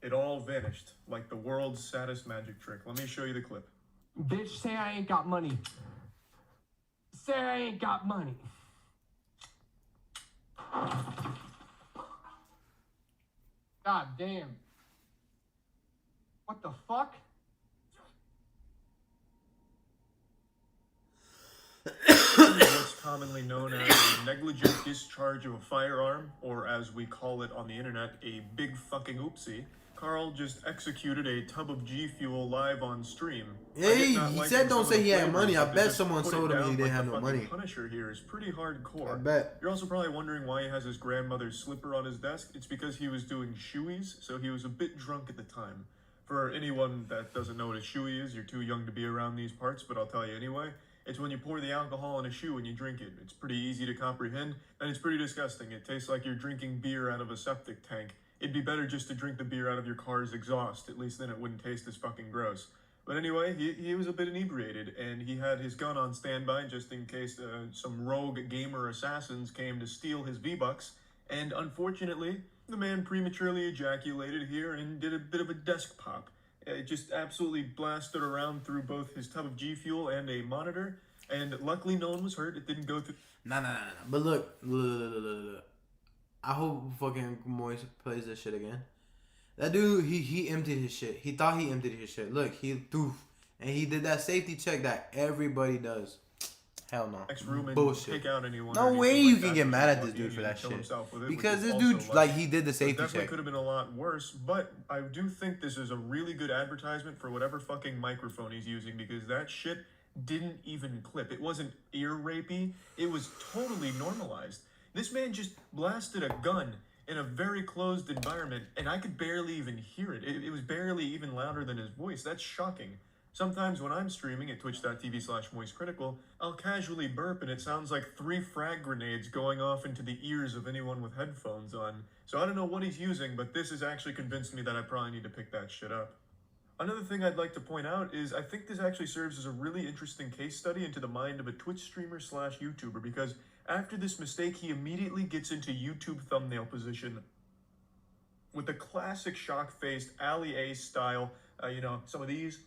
it all vanished, like the world's saddest magic trick. Let me show you the clip. Bitch, say I ain't got money. Say I ain't got money. God damn. What the fuck? What's commonly known as a negligent discharge of a firearm, or as we call it on the internet, a big fucking oopsie. Carl just executed a tub of G Fuel live on stream. Hey, he said don't say he had money. I bet someone told him he didn't have no money. Punisher here is pretty hardcore. I bet. You're also probably wondering why he has his grandmother's slipper on his desk. It's because he was doing shoeies, so he was a bit drunk at the time. For anyone that doesn't know what a shoey is, you're too young to be around these parts, but I'll tell you anyway. It's when you pour the alcohol in a shoe and you drink it. It's pretty easy to comprehend, and it's pretty disgusting. It tastes like you're drinking beer out of a septic tank. It'd be better just to drink the beer out of your car's exhaust. At least then it wouldn't taste as fucking gross. But anyway, he was a bit inebriated, and he had his gun on standby just in case some rogue gamer assassins came to steal his V-Bucks. And unfortunately, the man prematurely ejaculated here and did a bit of a desk pop. It just absolutely blasted around through both his tub of G Fuel and a monitor, and luckily no one was hurt. It didn't go through. Nah. But look. I hope fucking Moise plays this shit again. That dude, he emptied his shit. He thought he emptied his shit. Look, he threw, and he did that safety check that everybody does. Hell no. Next room and bullshit. take out anyone. No way you can get mad at this dude for that shit. Because this dude, like, he did the safety check. Definitely could have been a lot worse, but I do think this is a really good advertisement for whatever fucking microphone he's using, because that shit didn't even clip. It wasn't ear rapey. It was totally normalized. This man just blasted a gun in a very closed environment, and I could barely even hear it. It was barely even louder than his voice. That's shocking. Sometimes when I'm streaming at twitch.tv/moistcritical, I'll casually burp and it sounds like 3 frag grenades going off into the ears of anyone with headphones on. So I don't know what he's using, but this has actually convinced me that I probably need to pick that shit up. Another thing I'd like to point out is I think this actually serves as a really interesting case study into the mind of a Twitch streamer / YouTuber, because after this mistake, he immediately gets into YouTube thumbnail position with a classic shock-faced Ali A style, some of these.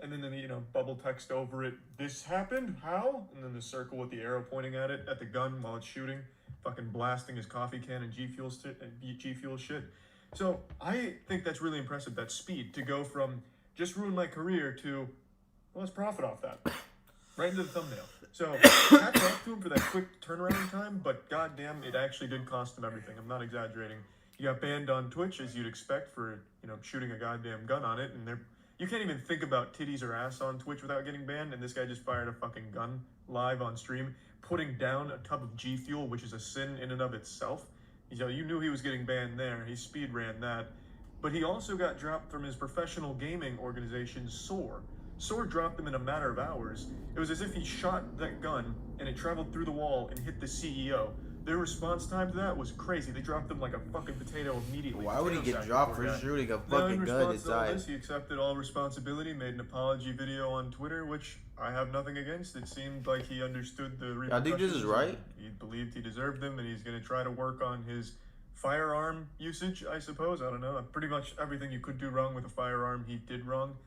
And then bubble text over it, this happened? How? And then the circle with the arrow pointing at it, at the gun while it's shooting, fucking blasting his coffee can and G Fuel shit. So I think that's really impressive, that speed, to go from just ruin my career to, well, let's profit off that. Right into the thumbnail. So hats off to him for that quick turnaround time, but goddamn, it actually did cost him everything. I'm not exaggerating. He got banned on Twitch, as you'd expect, for, shooting a goddamn gun on it, and you can't even think about titties or ass on Twitch without getting banned, and this guy just fired a fucking gun live on stream, putting down a tub of G Fuel, which is a sin in and of itself. You knew he was getting banned there. He speed ran that. But he also got dropped from his professional gaming organization, SOAR. SOAR dropped him in a matter of hours. It was as if he shot that gun and it traveled through the wall and hit the CEO. Their response time to that was crazy. They dropped him like a fucking potato immediately. Why would he get dropped for shooting a fucking gun inside? He accepted all responsibility, made an apology video on Twitter, which I have nothing against. It seemed like he understood the repercussions. I think this is right. He believed he deserved them, and he's going to try to work on his firearm usage, I suppose. I don't know. Pretty much everything you could do wrong with a firearm, he did wrong.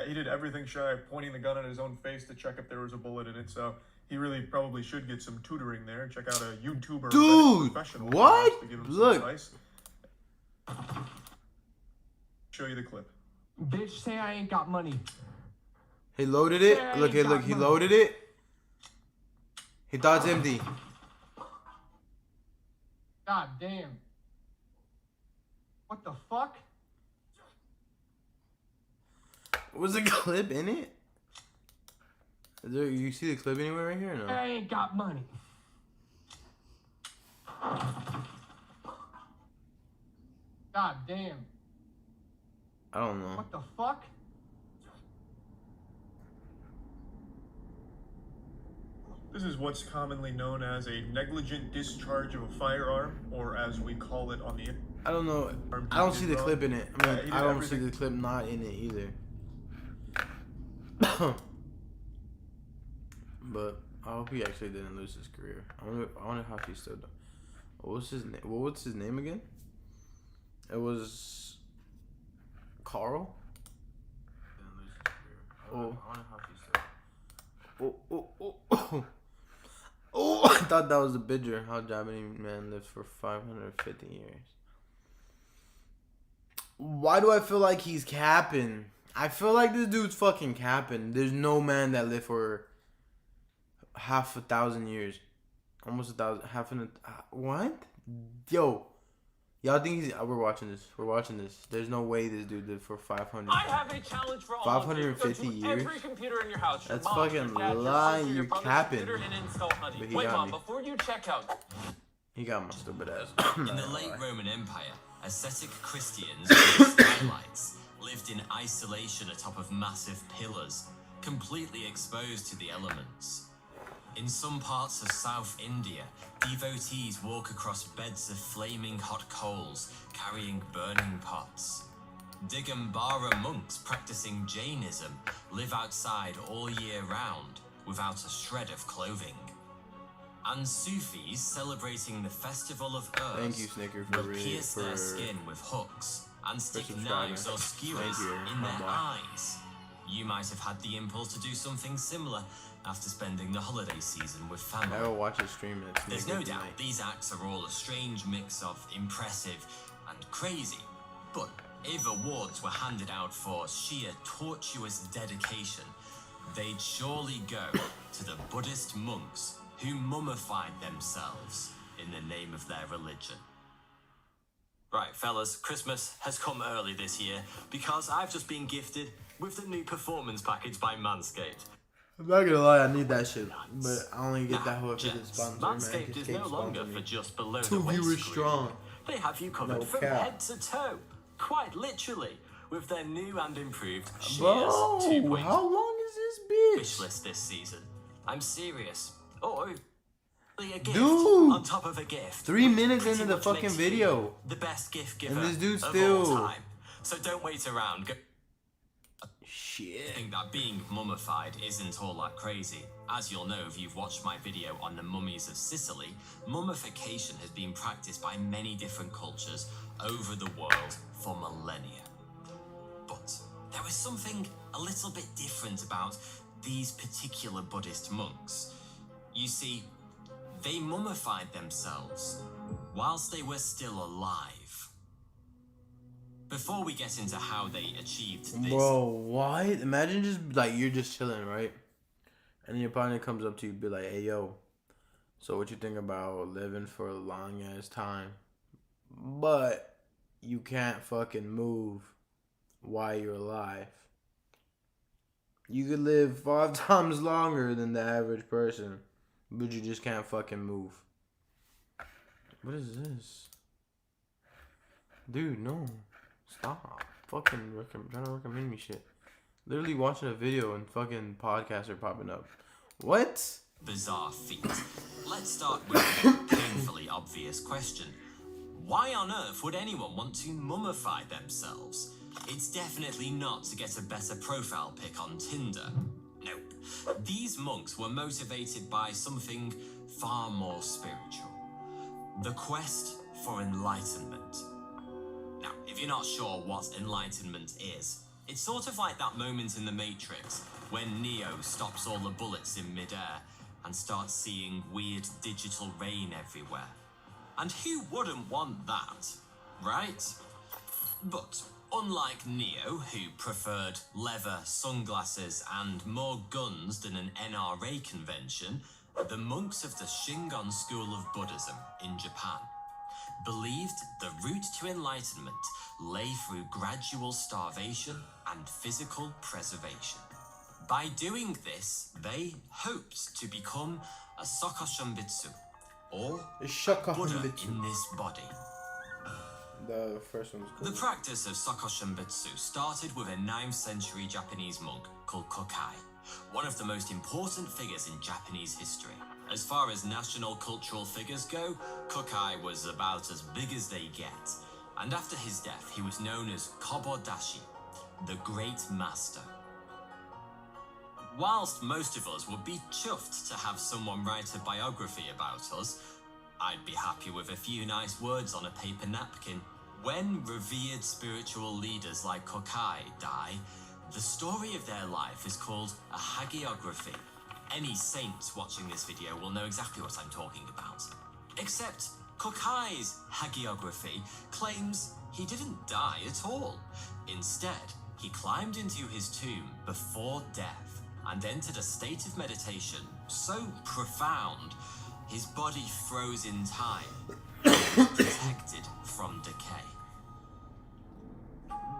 He did everything shy of pointing the gun at his own face to check if there was a bullet in it, so he really probably should get some tutoring there. Check out a YouTuber. Dude, what? To give him Look. some advice. Show you the clip. Bitch, say I ain't got money. He loaded it. Look, he loaded it. He thought it's empty. God damn. What the fuck? Was the clip in it? Is there, you see the clip anywhere right here or no? I ain't got money. God damn. I don't know. What the fuck? This is what's commonly known as a negligent discharge of a firearm, or as we call it on the I don't know. I don't see the clip in it. I mean, I don't see the clip not in it either. But I hope he actually didn't lose his career. I wonder how she's still done. What's his name? What's his name again? It was Carl. Didn't lose his career. I wonder how she's still. Oh! I thought that was the bidger. How Japanese man lives for 550 years. Why do I feel like he's capping? I feel like this dude's fucking capping. There's no man that lived for half 1,000 years. Almost 1,000. What? Yo. Y'all think he's... We're watching this. There's no way this dude lived for 500. I have a challenge for all 550 of you. years? Every computer in your house. That's mom, fucking dad, lying. sister, You're capping. And install Honey. But he Wait, got Mom, me. before you check out... He got my stupid ass. In the late Roman Empire, ascetic Christians with skylights lived in isolation atop of massive pillars, completely exposed to the elements. In some parts of South India, devotees walk across beds of flaming hot coals, carrying burning pots. Digambara monks practicing Jainism live outside all year round, without a shred of clothing. And Sufis celebrating the festival of Earth Thank you, Snicker, for will pierce their skin with hooks and stick knives or skewers in their eyes. You might have had the impulse to do something similar after spending the holiday season with family. I will watch his stream. There's no doubt these acts are all a strange mix of impressive and crazy, but if awards were handed out for sheer tortuous dedication, they'd surely go to the Buddhist monks who mummified themselves in the name of their religion. Right, fellas, Christmas has come early this year because I've just been gifted with the new performance package by Manscaped. I'm not gonna lie, I need that shit, but I only get that whoever Gents, the sponsor, Manscaped is no longer for just below the waist viewers crew. strong. They have you covered No from cap. head to toe, quite literally, with their new and improved Shears Bro, 2.0 how long is this bitch? wish list this season. I'm serious. Or a gift Dude, on top of a gift. 3 minutes Pretty into the much fucking makes you video, the best gift giver and this dude's of still all time. So don't wait around. Shit. I think that being mummified isn't all that crazy. As you'll know if you've watched my video on the mummies of Sicily, mummification has been practiced by many different cultures over the world for millennia. But there was something a little bit different about these particular Buddhist monks. You see, they mummified themselves whilst they were still alive. Before we get into how they achieved this... Bro, what? Imagine just, like, you're just chilling, right? And your partner comes up to you and be like, hey, yo, so what you think about living for a long-ass time, but you can't fucking move while you're alive? You could live 5 times longer than the average person, but you just can't fucking move. What is this? Dude, no. Stop. Fucking trying to recommend me shit. Literally watching a video and fucking podcasts are popping up. What? Bizarre feat. Let's start with a painfully obvious question. Why on earth would anyone want to mummify themselves? It's definitely not to get a better profile pic on Tinder. Nope. These monks were motivated by something far more spiritual. The quest for enlightenment. Now, if you're not sure what enlightenment is, it's sort of like that moment in The Matrix when Neo stops all the bullets in midair and starts seeing weird digital rain everywhere. And who wouldn't want that, right? But unlike Neo, who preferred leather, sunglasses, and more guns than an NRA convention, the monks of the Shingon School of Buddhism in Japan believed the route to enlightenment lay through gradual starvation and physical preservation. By doing this, they hoped to become a Sokoshunbitsu, or a Buddha in this body. The first one's cool. The practice of Sokoshunbitsu started with a 9th century Japanese monk called Kokai, one of the most important figures in Japanese history. As far as national cultural figures go, Kukai was about as big as they get. And after his death, he was known as Kobodashi, the Great Master. Whilst most of us would be chuffed to have someone write a biography about us, I'd be happy with a few nice words on a paper napkin. When revered spiritual leaders like Kukai die, the story of their life is called a hagiography. Any saints watching this video will know exactly what I'm talking about. Except Kukai's hagiography claims he didn't die at all. Instead, he climbed into his tomb before death and entered a state of meditation so profound, his body froze in time, protected from decay.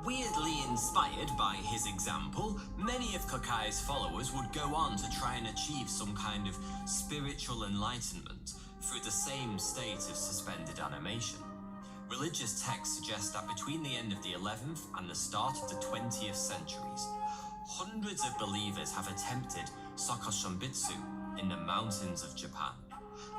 Weirdly inspired by his example, many of Kukai's followers would go on to try and achieve some kind of spiritual enlightenment through the same state of suspended animation. Religious texts suggest that between the end of the 11th and the start of the 20th centuries, hundreds of believers have attempted Sokoshonbitsu in the mountains of Japan.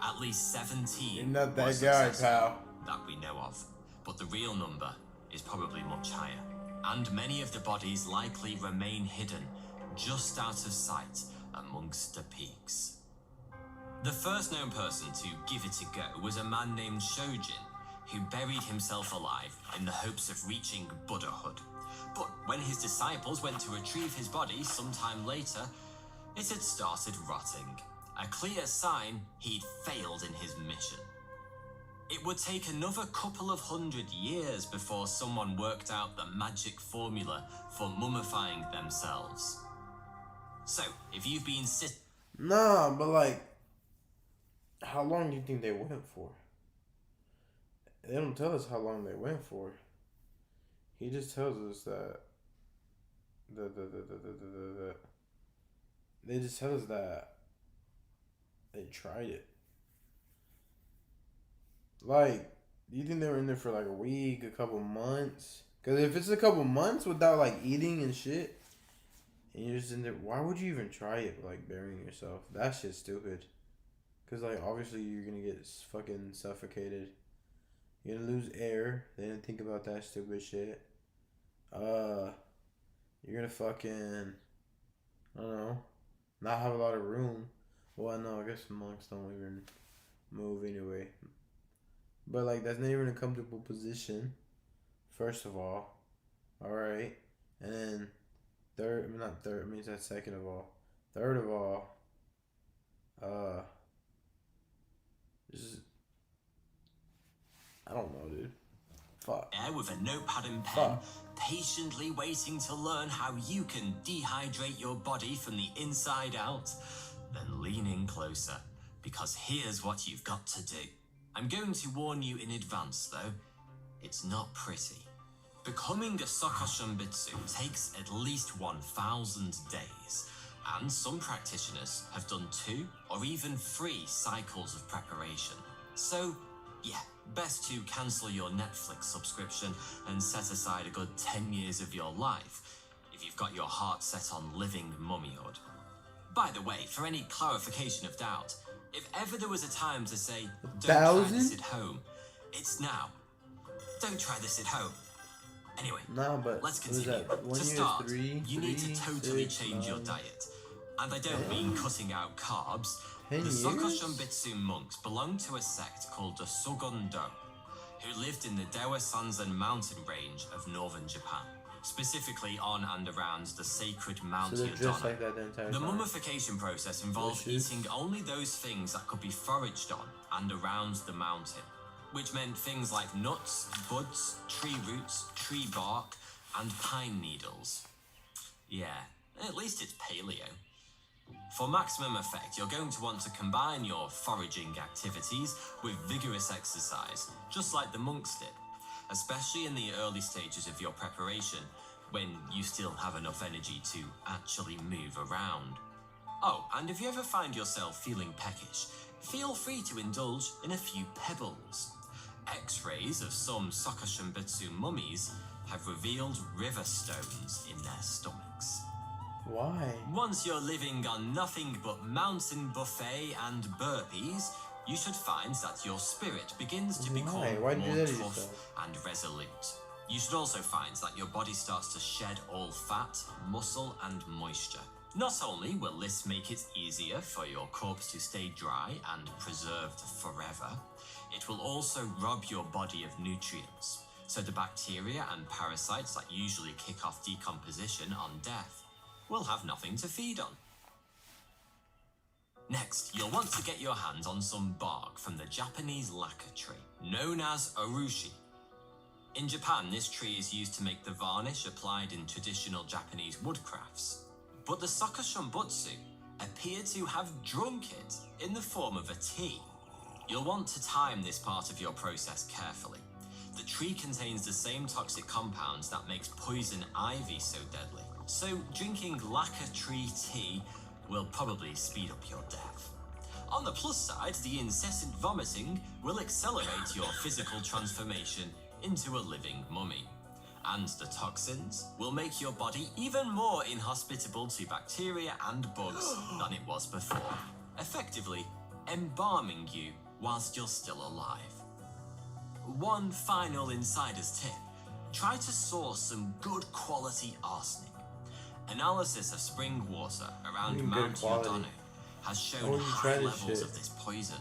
At least 17 You're not that were guy, successful pal. that we know of, but the real number is probably much higher. And many of the bodies likely remain hidden just out of sight amongst the peaks. The first known person to give it a go was a man named Shojin, who buried himself alive in the hopes of reaching Buddhahood. But when his disciples went to retrieve his body sometime later, it had started rotting, a clear sign he'd failed in his mission. It would take another couple of 100 years before someone worked out the magic formula for mummifying themselves. So, if you've been Nah, but like, how long do you think they went for? They don't tell us how long they went for. He just tells us that they just tell us that they tried it. Like, do you think they were in there for like a week, a couple months? Because if it's a couple months without like eating and shit, and you're just in there, why would you even try it, like burying yourself? That shit's stupid. Because like, obviously you're gonna get fucking suffocated. You're gonna lose air. They didn't think about that stupid shit. You're gonna fucking, I don't know, not have a lot of room. Well, no, I guess monks don't even move anyway. But like, that's not even a comfortable position. First of all, alright, and then that's second of all. Third of all, just, I don't know, dude. Fuck. There with a notepad and pen, patiently waiting to learn how you can dehydrate your body from the inside out, then lean in closer, because here's what you've got to do. I'm going to warn you in advance, though. It's not pretty. Becoming a Sokoshonbitsu takes at least 1,000 days, and some practitioners have done 2 or even 3 cycles of preparation. So, yeah, best to cancel your Netflix subscription and set aside a good 10 years of your life if you've got your heart set on living mummyhood. By the way, for any clarification of doubt, if ever there was a time to say, don't try this at home, it's now. Don't try this at home. Anyway, let's continue. To start, you need to totally change your diet. And I don't mean cutting out carbs. The Sokoshonbitsu monks belonged to a sect called the Sogondo, who lived in the Dewa Sanzen mountain range of northern Japan, specifically on and around the sacred Mount Yodona. Like the mummification process involved eating only those things that could be foraged on and around the mountain, which meant things like nuts, buds, tree roots, tree bark, and pine needles. Yeah, at least it's paleo. For maximum effect, you're going to want to combine your foraging activities with vigorous exercise, just like the monks did, especially in the early stages of your preparation, when you still have enough energy to actually move around. Oh, and if you ever find yourself feeling peckish, feel free to indulge in a few pebbles. X-rays of some Sokoshonbitsu mummies have revealed river stones in their stomachs. Why? Once you're living on nothing but mountain buffet and burpees, you should find that your spirit begins to become Why do more that to tough yourself? and resolute. You should also find that your body starts to shed all fat, muscle, and moisture. Not only will this make it easier for your corpse to stay dry and preserved forever, it will also rob your body of nutrients, so the bacteria and parasites that usually kick off decomposition on death will have nothing to feed on. Next, you'll want to get your hands on some bark from the Japanese lacquer tree, known as urushi. In Japan, this tree is used to make the varnish applied in traditional Japanese woodcrafts. But the Sakashumbutsu appear to have drunk it in the form of a tea. You'll want to time this part of your process carefully. The tree contains the same toxic compounds that makes poison ivy so deadly, so drinking lacquer tree tea will probably speed up your death. On the plus side, the incessant vomiting will accelerate your physical transformation into a living mummy. And the toxins will make your body even more inhospitable to bacteria and bugs than it was before, effectively embalming you whilst you're still alive. One final insider's tip: try to source some good quality arsenic. Analysis of spring water around Mount Yodano has shown high levels of this poison,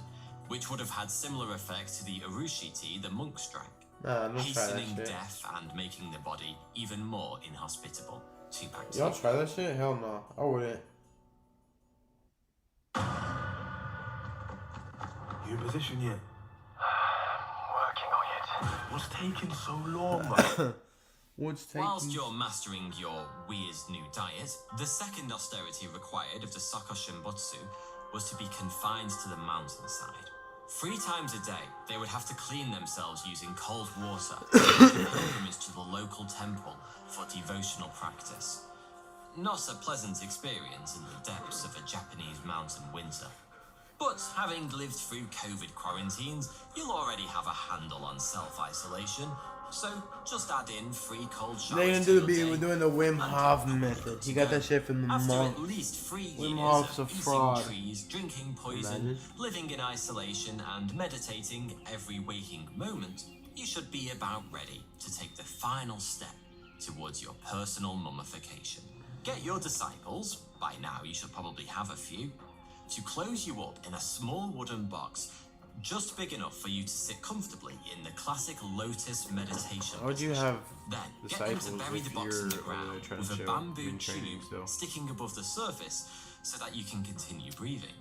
which would have had similar effects to the urushi tea the monks drank, hastening death and making the body even more inhospitable to bacteria. Y'all try that shit? Hell no, I wouldn't. You in position yet? Working on it. What's taking so long? Whilst you're mastering your weird new diet, the second austerity required of the Sakashimbutsu was to be confined to the mountainside. 3 times a day, they would have to clean themselves using cold water and make a pilgrimage to the local temple for devotional practice. Not a pleasant experience in the depths of a Japanese mountain winter. But having lived through COVID quarantines, you'll already have a handle on self-isolation. So just add in 3 cold showers. They're gonna do the beat. We're doing the Wim Hof method. He got that shit from the After monk. at least 3 Wim years Hof's a of fraud. eating trees, drinking poison, living in isolation, and meditating every waking moment, you should be about ready to take the final step towards your personal mummification. Get your disciples, by now you should probably have a few, to close you up in a small wooden box just big enough for you to sit comfortably in the classic lotus meditation How would you position. have Then get them to disciples bury the if box in the you're ground trying with to a show bamboo in training tube still? sticking above the surface so that you can continue breathing.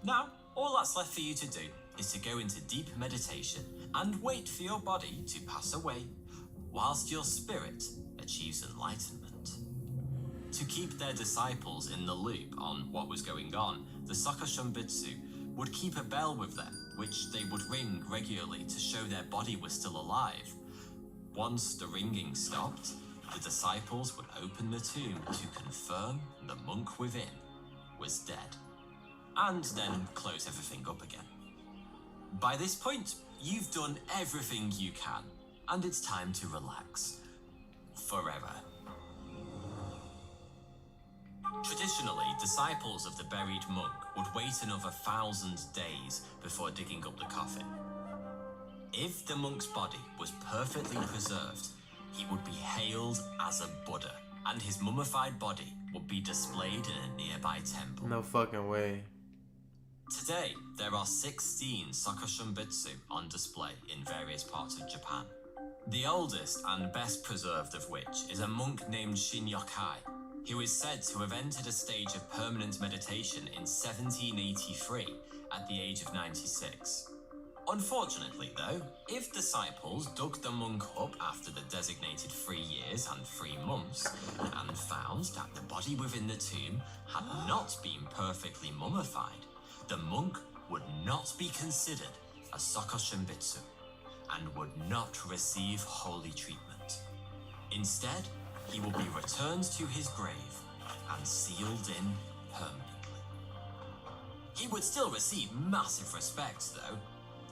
Now, all that's left for you to do is to go into deep meditation and wait for your body to pass away whilst your spirit achieves enlightenment. To keep their disciples in the loop on what was going on, the Sakashumbutsu would keep a bell with them, which they would ring regularly to show their body was still alive. Once the ringing stopped, the disciples would open the tomb to confirm the monk within was dead, and then close everything up again. By this point, you've done everything you can, and it's time to relax. Forever. Traditionally, disciples of the buried monk would wait another 1,000 days before digging up the coffin. If the monk's body was perfectly preserved, he would be hailed as a Buddha, and his mummified body would be displayed in a nearby temple. No fucking way. Today, there are 16 Sakashumbutsu on display in various parts of Japan. The oldest and best preserved of which is a monk named Shin-yokai, who is said to have entered a stage of permanent meditation in 1783 at the age of 96. Unfortunately though, if disciples dug the monk up after the designated 3 years and 3 months and found that the body within the tomb had not been perfectly mummified, the monk would not be considered a Sakashumbutsu and would not receive holy treatment. Instead, he will be returned to his grave and sealed in permanently. He would still receive massive respect though.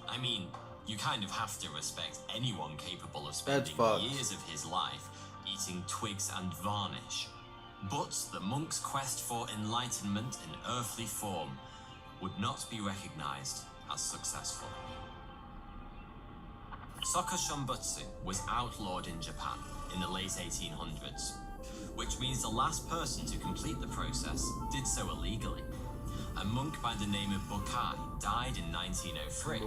I mean, you kind of have to respect anyone capable of spending years of his life eating twigs and varnish. But the monk's quest for enlightenment in earthly form would not be recognized as successful. Soka Shunbutsu was outlawed in Japan in the late 1800s, which means the last person to complete the process did so illegally. A monk by the name of Bukai died in 1903,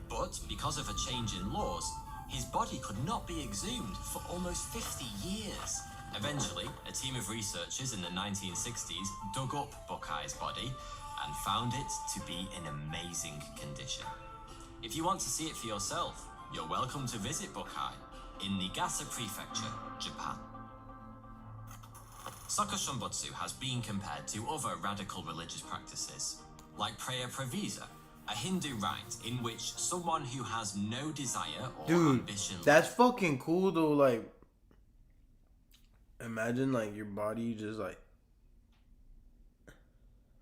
but because of a change in laws, his body could not be exhumed for almost 50 years. Eventually, a team of researchers in the 1960s dug up Bukai's body and found it to be in amazing condition. If you want to see it for yourself, you're welcome to visit Bukai in Niigata Prefecture, Japan. Soka Shunbutsu has been compared to other radical religious practices, like prayer pravisa, a Hindu rite in which someone who has no desire or ambition... That's fucking cool though, like... Imagine like your body just like...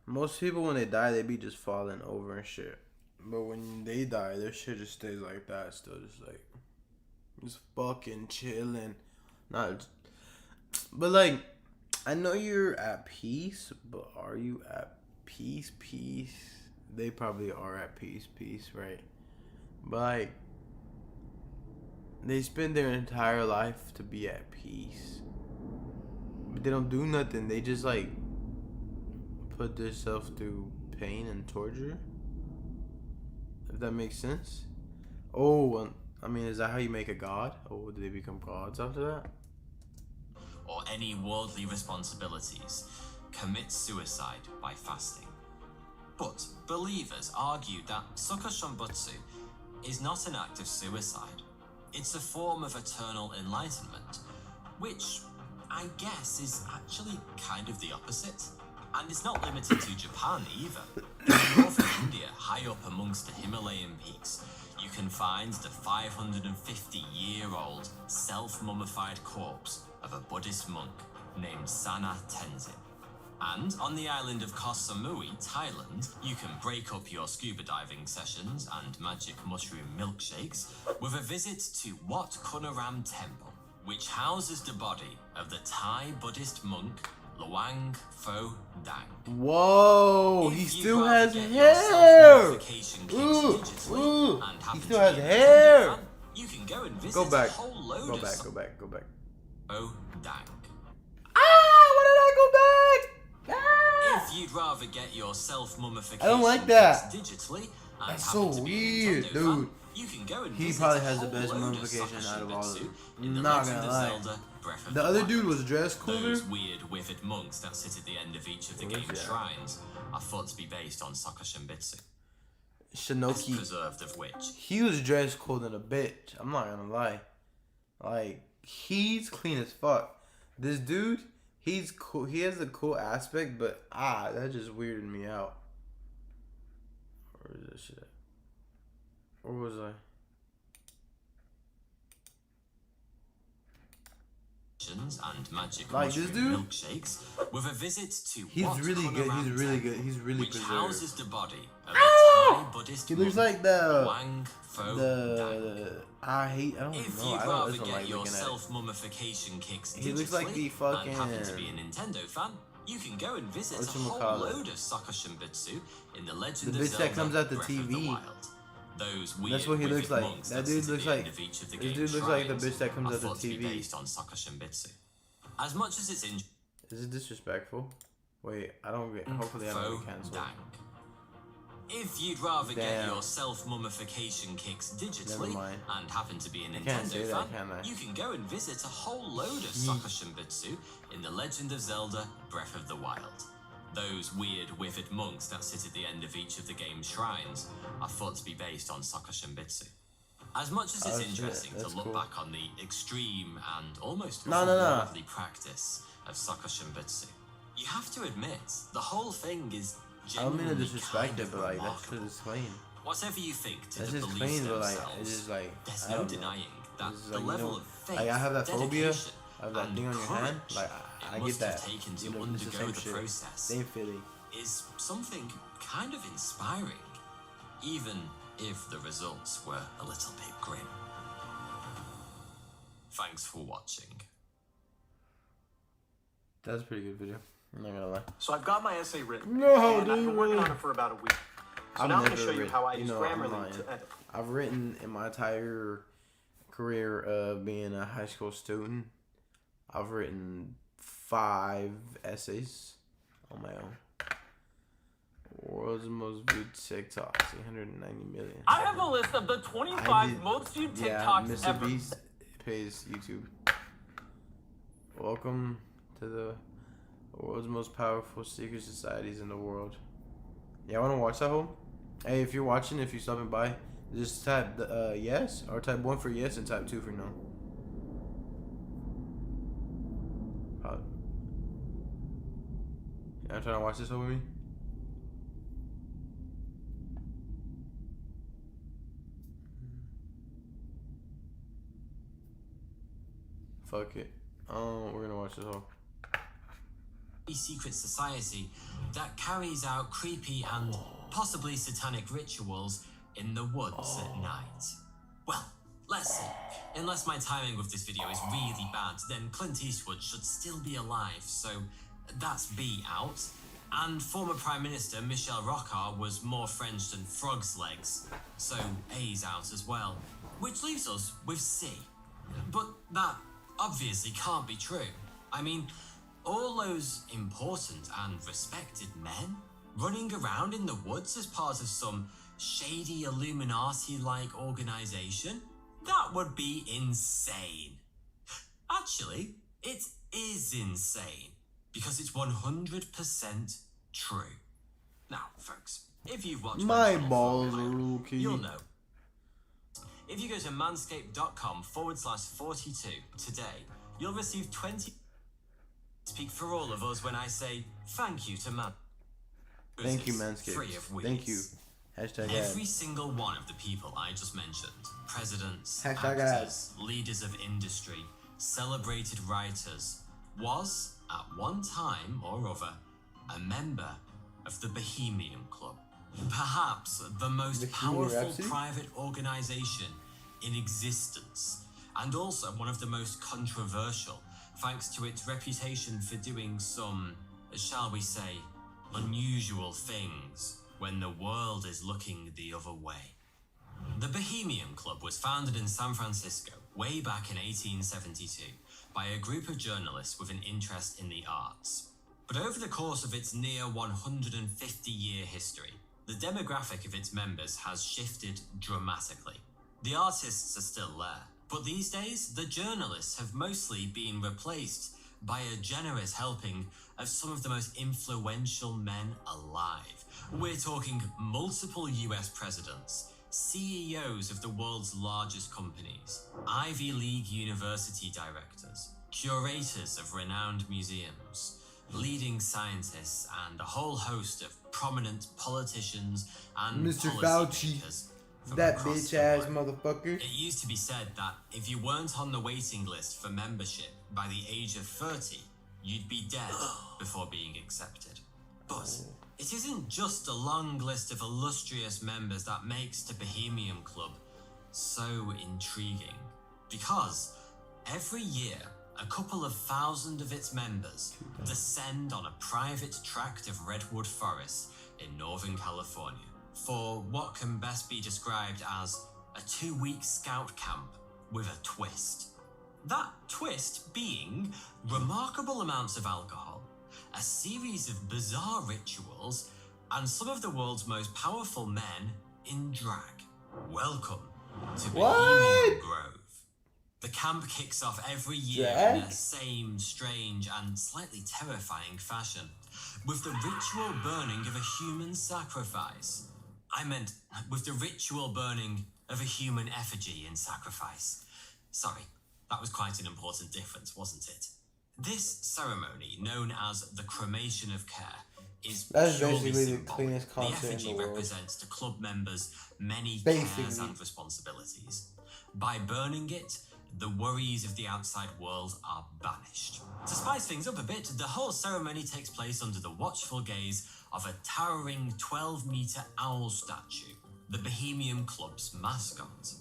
Most people when they die, they be just falling over and shit. But when they die, their shit just stays like that, still just like... Just fucking chilling. Not... But like... I know you're at peace, but are you at peace? Peace? They probably are at peace, right? But like, they spend their entire life to be at peace. But they don't do nothing. They just like put themselves through pain and torture. If that makes sense. Oh, I mean, is that how you make a god? Oh, do they become gods after that? Or any worldly responsibilities, commit suicide by fasting. But believers argue that Soka Shunbutsu is not an act of suicide. It's a form of eternal enlightenment, which I guess is actually kind of the opposite. And it's not limited to Japan either. In northern India, high up amongst the Himalayan peaks, you can find the 550-year-old self-mummified corpse of a Buddhist monk named Sana Tenzin. And on the island of Koh Samui, Thailand, you can break up your scuba diving sessions and magic mushroom milkshakes with a visit to Wat Kunaram Temple, which houses the body of the Thai Buddhist monk Luang Pho Dang. Whoa, he still has hair! He still has hair! You can go and visit Go back. a whole load Go of back, go back, go back. Pho Dang. Ah, why did I go back? Ah! If you'd rather get your self-mummification I don't like that. digitally and That's happen so to be a weird, Nintendo dude. fan, you can go and He visit probably a has the whole best load of mummification out of all of Sakashibetsu them. in the Not Legend gonna of lie. Zelda, Breath of The other Wild. dude was dressed cooler. Those weird withered monks that sit at the end of each of the game's shrines are thought to be based on Soka Shunbutsu. Shinoki. Preserved of which. He was dressed cool than a bitch. I'm not gonna lie. Like, he's clean as fuck. This dude, he's cool. He has a cool aspect, but that just weirded me out. Where is this shit? Where was I? And magic Like this dude? milkshakes with a visit to He's Wat really good. He's Kunaram really Temple, good. He's really which preserved. houses the body of the Thai Buddhist He looks monk like the Luang Pho Dang. I don't If know. you'd I rather don't get like your looking at it. self-mummification kicks He looks like the digitally and happen to fucking- be a Nintendo fan, you can go and visit a Whatchamacallit? whole load of Soka Shunbutsu in the Legend The of bitch Zelda that comes out the Breath of TV. the Wild. Those weird That's what he looks withered like. monks That sit dude at looks the like. end of each of the This game's dude looks like the shrines bitch that comes are out the thought to be TV. based on Soka Shunbutsu. As much as it's Is it disrespectful? Wait, I don't get. Hopefully, I don't get canceled. Dang. If you'd rather get Damn. your self-mummification kicks Never digitally mind. and happen to be a I can't Nintendo say fan, that, can I? you can go and visit a whole load of Soka Shunbutsu in the Legend of Zelda Breath of the Wild. Those weird withered monks that sit at the end of each of the game's shrines are thought to be based on Soka Shunbutsu. As much as it's Oh, shit. interesting to That's look cool. back on the extreme and almost No. otherworldly practice of Soka Shunbutsu, you have to admit the whole thing is I don't mean to genuinely disrespect kind it, of but like that's remarkable. just clean. Whatever you think to That's the just beliefs clean, but like themselves, it's just like there's I no don't know. denying that It's the like, you level know, of faith, like I have that phobia dedication, of that and thing on your courage hand. Like it I get must have that. taken to You know, it's the undergo same the shit. process Same feeling. is something kind of inspiring, even if the results were a little bit grim. Thanks for watching. That's a pretty good video. I'm not gonna lie. So I've got my essay written. No, and I've dude, been working really? on it for about a week. So I've now I'm going never to show you written- how I you use know, I'm Grammarly lying. to edit. I've written in my entire career of being a high school student. I've written 5 essays on my own. World's most viewed TikTok, 890 million. I have a list of the 25 most viewed TikToks Mr. ever. Beast pays YouTube. Welcome to the world's most powerful secret societies in the world. Yeah, I want to watch that whole. Hey, if you're watching, if you're stopping by, just type the yes, or type 1 for yes and type 2 for no. I'm trying to watch this whole with me. Fuck it. We're gonna watch this whole. A secret society that carries out creepy and possibly satanic rituals in the woods at night. Well, let's see. Unless my timing with this video is really bad, then Clint Eastwood should still be alive, so that's B out. And former Prime Minister Michel Rocard was more French than frog's legs, so A's out as well. Which leaves us with C. But that obviously can't be true. I mean, all those important and respected men running around in the woods as part of some shady Illuminati-like organization? That would be insane. Actually, it is insane, because it's 100% true. Now, folks, if you've watched My balls are rookie. you'll know. If you go to manscaped.com/42 today, you'll receive 20 speak for all of us when I say thank you to Man. Thank you, Manscaped. Free of weeds. Thank you. Hashtag Every ad. single one of the people I just mentioned, presidents, Hashtag actors, leaders of industry, celebrated writers, was, at one time or other, a member of the Bohemian Club. Perhaps the most Bohemian powerful Rhapsody? private organization in existence, and also one of the most controversial, thanks to its reputation for doing some, shall we say, unusual things when the world is looking the other way. The Bohemian Club was founded in San Francisco way back in 1872 by a group of journalists with an interest in the arts. But over the course of its near 150-year history, the demographic of its members has shifted dramatically. The artists are still there, but these days, the journalists have mostly been replaced by a generous helping of some of the most influential men alive. We're talking multiple US presidents, CEOs of the world's largest companies, Ivy League university directors, curators of renowned museums, leading scientists, and a whole host of prominent politicians and Mr. policy Fauci. makers from That across bitch the ass globe. motherfucker. It used to be said that if you weren't on the waiting list for membership by the age of 30, you'd be dead before being accepted. But it isn't just a long list of illustrious members that makes the Bohemian Club so intriguing. Because every year, a couple of thousand of its members descend on a private tract of redwood forest in Northern California for what can best be described as a 2-week scout camp with a twist. That twist being remarkable amounts of alcohol, a series of bizarre rituals, and some of the world's most powerful men in drag. Welcome to Bohemian Grove. The camp kicks off every year in the same strange and slightly terrifying fashion, with the ritual burning of a human sacrifice. I meant with the ritual burning of a human effigy in sacrifice. Sorry, that was quite an important difference, wasn't it? This ceremony, known as the cremation of care, is That's purely basically the symbolic. cleanest The concert in effigy the world. represents the club members' many Basically. cares and responsibilities. By burning it, the worries of the outside world are banished. To spice things up a bit, the whole ceremony takes place under the watchful gaze of a towering 12-meter owl statue, the Bohemian Club's mascot.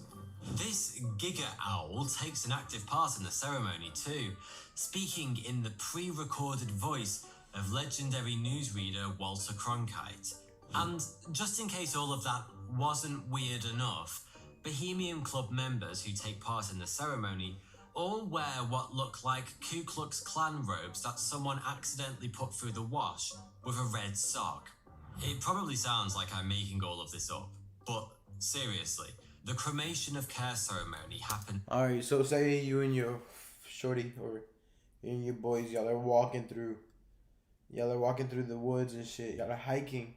This Giga Owl takes an active part in the ceremony too, speaking in the pre-recorded voice of legendary newsreader Walter Cronkite. And just in case all of that wasn't weird enough, Bohemian Club members who take part in the ceremony all wear what look like Ku Klux Klan robes that someone accidentally put through the wash with a red sock. It probably sounds like I'm making all of this up, but seriously, the cremation of care ceremony happened. Alright, so say you and your shorty or you and your boys, y'all are walking through the woods and shit. Y'all are hiking.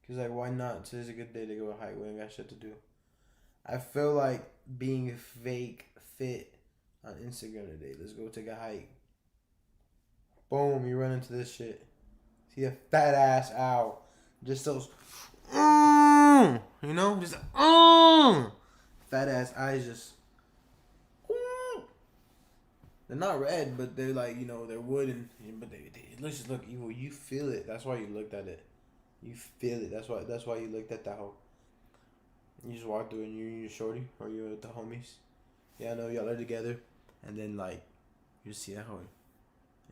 Cause like, why not? Today's a good day to go hike. We ain't got shit to do. I feel like being fake fit on Instagram today. Let's go take a hike. Boom, you run into this shit. See a fat ass owl. Just those, you know, just fat ass eyes just. They're not red, but they're like, you know, they're wooden, but they just look evil. You feel it. That's why you looked at it. You feel it. That's why you looked at that hoe. You just walk through and you and your shorty or you with the homies. Yeah, I know y'all are together, and then like you see that hoe,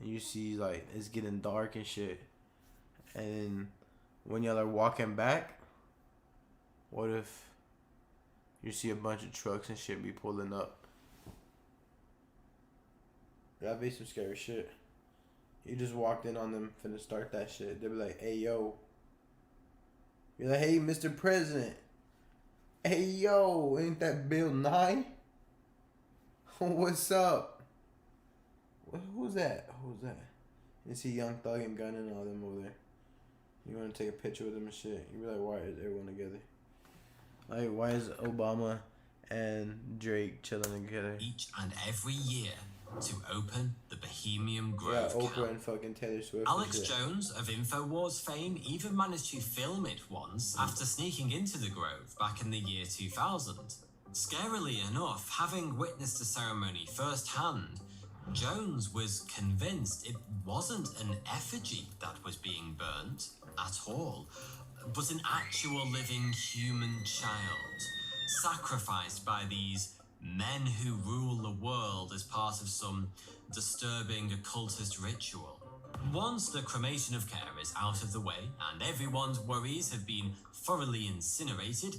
and you see like it's getting dark and shit, and then when y'all are walking back, what if you see a bunch of trucks and shit be pulling up? That'd be some scary shit. You just walked in on them, finna start that shit. They'll be like, hey, yo. You're like, hey, Mr. President. Hey, yo, ain't that Bill Nye? What's up? Who's that? Who's that? You see Young Thug and Gunn and all them over there. You want to take a picture with them and shit. You be like, why is everyone together? Like, why is Obama and Drake chilling together? Each and every year to open the Bohemian Grove Oprah camp. and fucking Taylor Swift. Alex Jones of InfoWars fame even managed to film it once after sneaking into the Grove back in the year 2000. Scarily enough, having witnessed the ceremony firsthand, Jones was convinced it wasn't an effigy that was being burnt at all, but an actual living human child, sacrificed by these men who rule the world as part of some disturbing occultist ritual. Once the cremation of care is out of the way and everyone's worries have been thoroughly incinerated,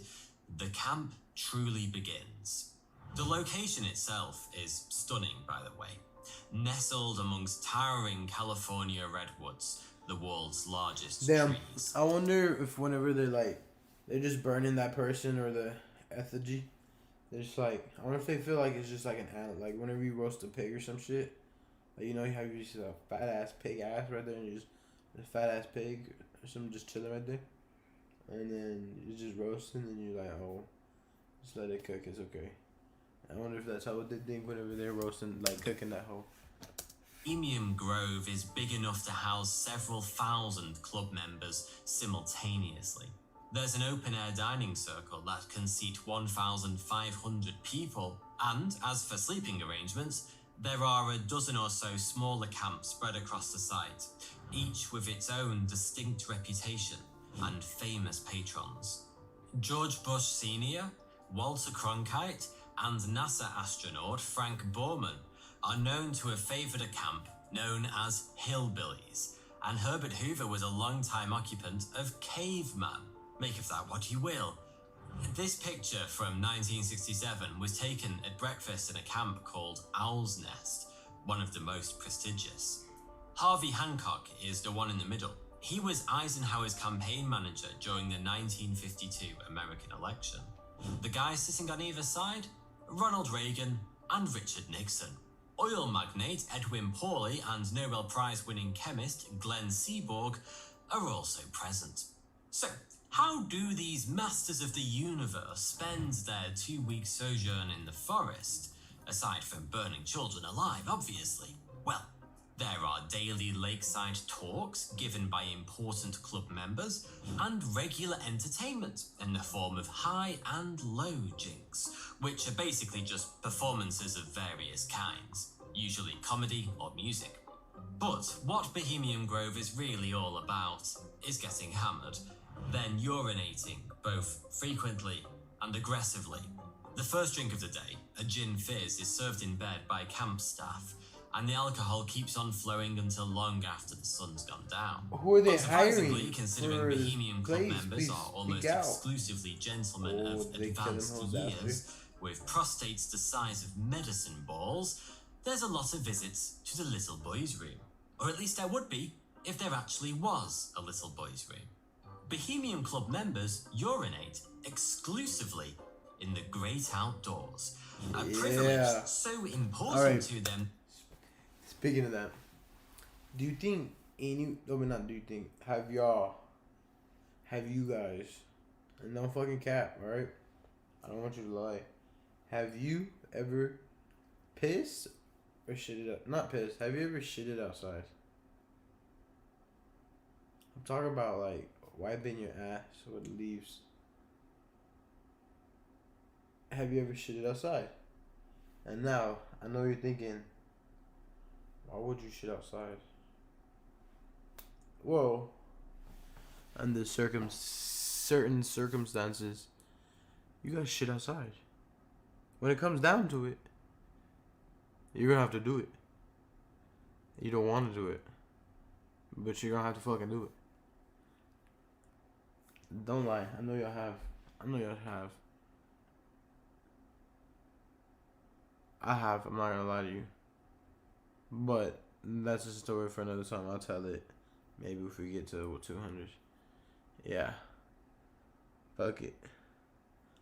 the camp truly begins. The location itself is stunning, by the way. Nestled amongst towering California redwoods, the world's largest trees. I wonder if whenever they're just burning that person or the effigy, they're just like, I wonder if they feel like it's just like an animal. Like whenever you roast a pig or some shit, like, you know how you see a fat ass pig ass right there and you just a fat ass pig or something just chilling right there, and then you just roasting and you're like, oh, just let it cook, it's okay. I wonder if that's how they think whenever they're roasting, like cooking that whole. Bohemian Grove is big enough to house several thousand club members simultaneously. There's an open-air dining circle that can seat 1,500 people, and as for sleeping arrangements, there are a dozen or so smaller camps spread across the site, each with its own distinct reputation and famous patrons. George Bush Sr., Walter Cronkite, and NASA astronaut Frank Borman are known to have favored a camp known as Hillbillies, and Herbert Hoover was a long-time occupant of Caveman. Make of that what you will. This picture from 1967 was taken at breakfast in a camp called Owl's Nest, one of the most prestigious. Harvey Hancock is the one in the middle. He was Eisenhower's campaign manager during the 1952 American election. The guys sitting on either side? Ronald Reagan and Richard Nixon. Oil magnate Edwin Pauly and Nobel Prize-winning chemist Glenn Seaborg are also present. So, how do these masters of the universe spend their 2-week sojourn in the forest? Aside from burning children alive, obviously. Well, there are daily lakeside talks given by important club members and regular entertainment in the form of high and low jinks, which are basically just performances of various kinds, usually comedy or music. But what Bohemian Grove is really all about is getting hammered, then urinating both frequently and aggressively, The first drink of the day, a gin fizz, is served in bed by camp staff, and the alcohol keeps on flowing until long after the sun's gone down. Who are they But surprisingly, hiring considering for this Bohemian Club place? members Please are almost speak out. exclusively gentlemen Oh, of they killing advanced hoes after. years, with prostates the size of medicine balls, there's a lot of visits to the little boys' room. Or at least there would be, if there actually was a little boys' room. Bohemian Club members urinate exclusively in the great outdoors. A privilege so important to them. Speaking of that, do you think not do you think, have you guys, and no fucking cap, alright? I don't want you to lie. Have you ever pissed or shitted up? Not pissed. Have you ever shitted outside? I'm talking about like wiping your ass with leaves. Have you ever shitted outside? And now, I know you're thinking, why would you shit outside? Well, under certain circumstances, you gotta shit outside. When it comes down to it, you're gonna have to do it. You don't want to do it, but you're gonna have to fucking do it. Don't lie. I know y'all have. I have. I'm not gonna lie to you. But that's a story for another time. I'll tell it. Maybe if we get to 200. Yeah. Fuck it.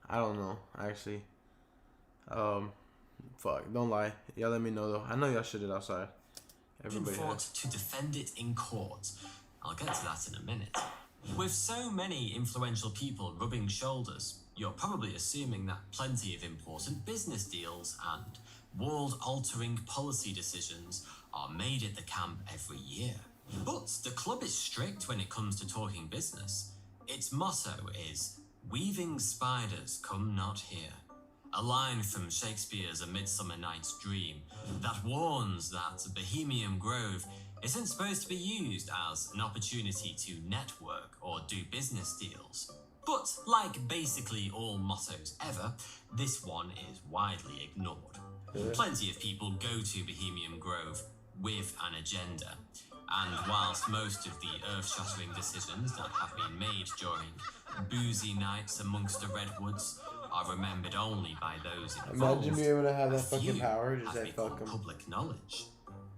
I don't know, actually. Fuck. Don't lie. Y'all let me know though. I know y'all shit it outside. Everybody fought has. to defend it in court. I'll get to that in a minute. With so many influential people rubbing shoulders, you're probably assuming that plenty of important business deals and world-altering policy decisions are made at the camp every year. But the club is strict when it comes to talking business. Its motto is, "Weaving spiders come not here." A line from Shakespeare's A Midsummer Night's Dream that warns that Bohemian Grove isn't supposed to be used as an opportunity to network or do business deals. But like basically all mottos ever, this one is widely ignored. Plenty of people go to Bohemian Grove with an agenda, and whilst most of the earth-shattering decisions that have been made during boozy nights amongst the redwoods are remembered only by those involved, Imagine being able to have that a fucking few power. Just have say become fuck 'em. public knowledge.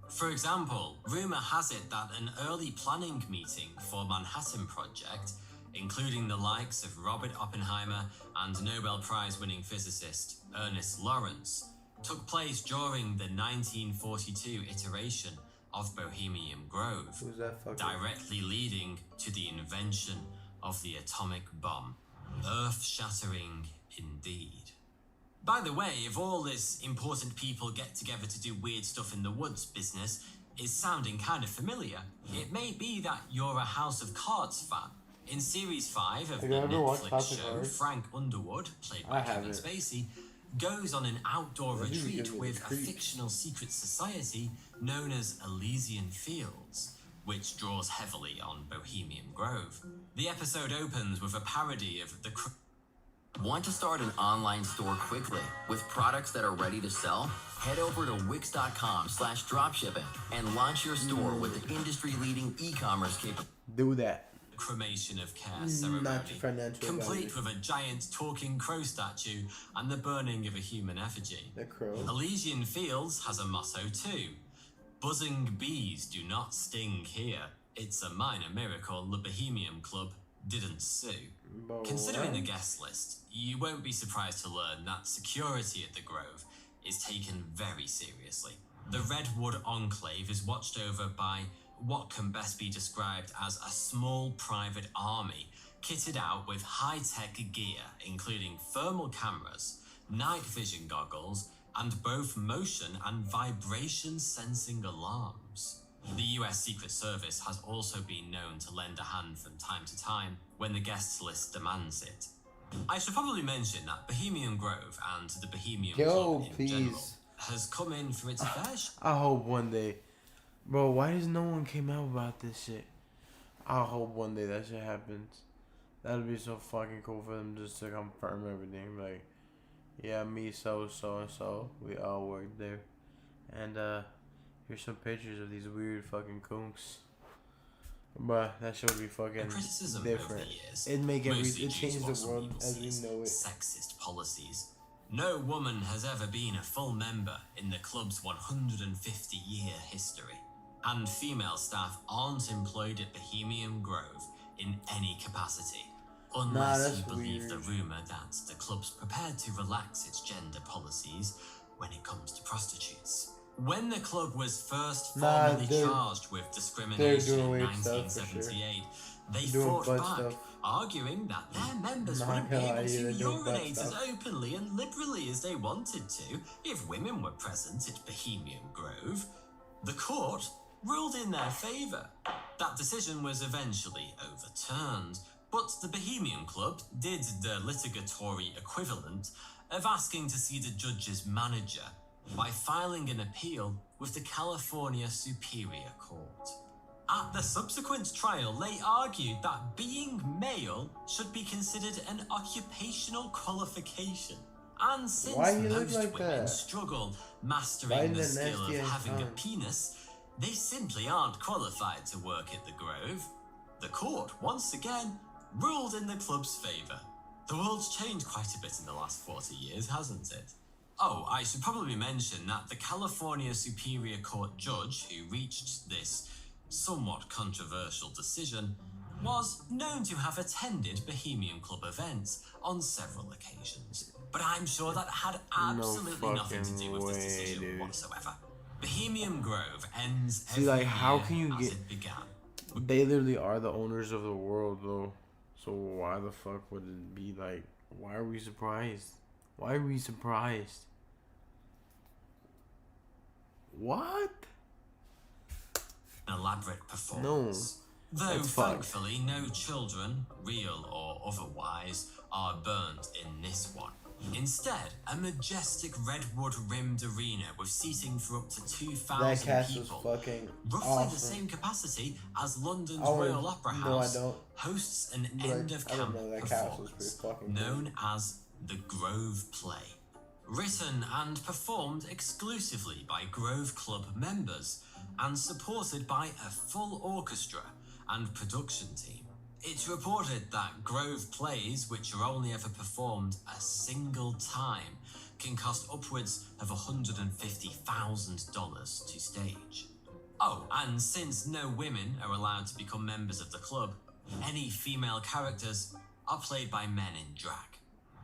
For example, rumour has it that an early planning meeting for Manhattan Project, including the likes of Robert Oppenheimer and Nobel Prize-winning physicist Ernest Lawrence, took place during the 1942 iteration of Bohemian Grove, Who's that fucking? directly leading to the invention of the atomic bomb. Earth-shattering indeed. By the way, if all this important people get together to do weird stuff in the woods business is sounding kind of familiar, it may be that you're a House of Cards fan. In Series 5 of Have the you ever watched Netflix House of show, Cards? Frank Underwood, played I by Kevin haven't. Spacey, goes on an outdoor That dude retreat gives me the with a creeps. fictional secret society known as Elysian Fields, which draws heavily on Bohemian Grove. The episode opens with a parody of the... Want to start an online store quickly with products that are ready to sell? Head over to wix.com/dropshipping and launch your store with the industry-leading e-commerce capability. Do that. cremation of care Not ceremony, your financial complete advisor. with a giant talking crow statue and the burning of a human effigy. The crow. Elysian Fields has a motto too. Buzzing bees do not sting here. It's a minor miracle the Bohemian Club didn't sue. But Considering the what? guest list, you won't be surprised to learn that security at the Grove is taken very seriously. The Redwood Enclave is watched over by what can best be described as a small private army kitted out with high-tech gear, including thermal cameras, night vision goggles, and both motion and vibration sensing alarms. The US Secret Service has also been known to lend a hand from time to time when the guest list demands it. I should probably mention that Bohemian Grove and the Bohemian Club in general please. has come in for its fair share. I hope one day. Bro, why does no one came out about this shit? I hope one day that shit happens. That'd be so fucking cool for them just to confirm everything. Like, Yeah, me, so and so. We all worked there. And here's some pictures of these weird fucking kunks. But that should be fucking different. It changed the world as we know it. Sexist policies. No woman has ever been a full member in the club's 150-year history, and female staff aren't employed at Bohemian Grove in any capacity, unless you believe the rumor that the club's prepared to relax its gender policies when it comes to prostitutes. When the club was first formally charged with discrimination in 1978, they fought back, arguing that their members wouldn't be able to urinate as openly and liberally as they wanted to if women were present at Bohemian Grove. The court ruled in their favour. That decision was eventually overturned, but the Bohemian Club did the litigatory equivalent of asking to see the judge's manager by filing an appeal with the California Superior Court. At the subsequent trial, they argued that being male should be considered an occupational qualification. And since most women struggle mastering the skill of having a penis, they simply aren't qualified to work at the Grove. The court, once again, ruled in the club's favour. The world's changed quite a bit in the last 40 years, hasn't it? Oh, I should probably mention that the California Superior Court judge who reached this somewhat controversial decision was known to have attended Bohemian Club events on several occasions. But I'm sure that had absolutely nothing to do with this decision whatsoever. Bohemian Grove ends every year how can you as it began. They literally are the owners of the world, though. So why the fuck would it be like? Why are we surprised? Why are we surprised? What? An elaborate performance. No. Though thankfully no children, real or otherwise, are burned in this one. Instead, a majestic redwood-rimmed arena with seating for up to 2,000 people, roughly the same capacity as London's Royal Opera House, hosts an end-of-camp performance known as the Grove Play. Written and performed exclusively by Grove Club members and supported by a full orchestra and production team. It's reported that Grove plays, which are only ever performed a single time, can cost upwards of $150,000 to stage. Oh, and since no women are allowed to become members of the club, any female characters are played by men in drag.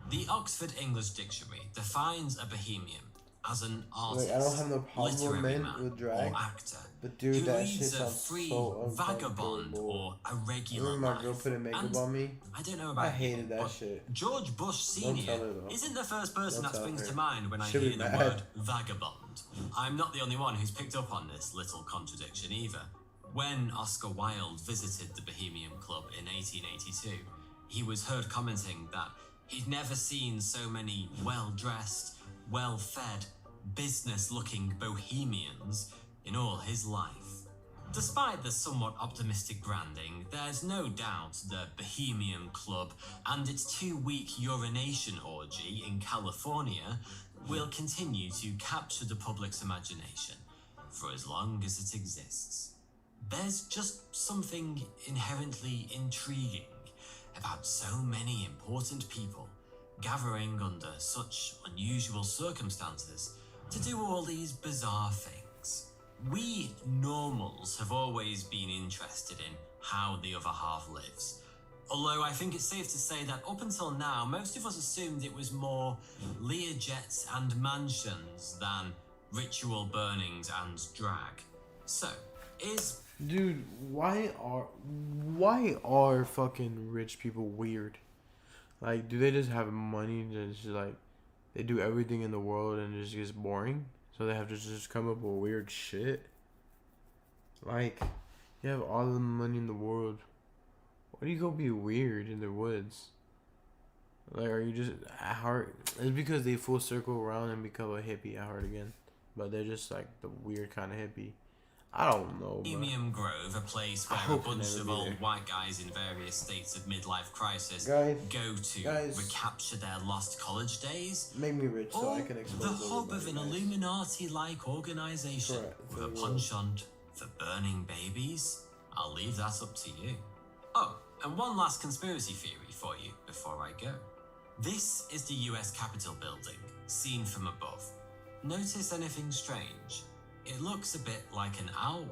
The Oxford English Dictionary defines a bohemian as an artist, I don't have no problem literary with men man, with drag, or actor but dude, who that shit leads a sounds free, so vagabond, or a regular Remember my life. girl putting makeup And on me? I don't know about I hated you, that but shit. George Bush Sr. isn't the first person Don't that tell springs her. to mind when I She'll hear be the mad. word vagabond. I'm not the only one who's picked up on this little contradiction either. When Oscar Wilde visited the Bohemian Club in 1882, he was heard commenting that he'd never seen so many well-dressed, well-fed, business-looking bohemians in all his life. Despite the somewhat optimistic branding, there's no doubt the Bohemian Club and its 2-week urination orgy in California will continue to capture the public's imagination for as long as it exists. There's just something inherently intriguing about so many important people gathering under such unusual circumstances to do all these bizarre things. We normals have always been interested in how the other half lives. Although I think it's safe to say that up until now, most of us assumed it was more Learjets and mansions than ritual burnings and drag. So, Dude, why are fucking rich people weird? Like, do they just have money and just like they do everything in the world and it just gets boring? So they have to just come up with weird shit. Like, you have all the money in the world. Why do you go be weird in the woods? Like, are you just at heart? It's because they full circle around and become a hippie at heart again. But they're just like the weird kind of hippie. I don't know, bro. Bohemian Grove, a place where a bunch of old white guys in various states of midlife crisis go to recapture their lost college days. Make me rich so I can explore the hub of an Illuminati-like organization with a penchant for burning babies. I'll leave that up to you. Oh, and one last conspiracy theory for you before I go. This is the US Capitol building, seen from above. Notice anything strange? It looks a bit like an owl,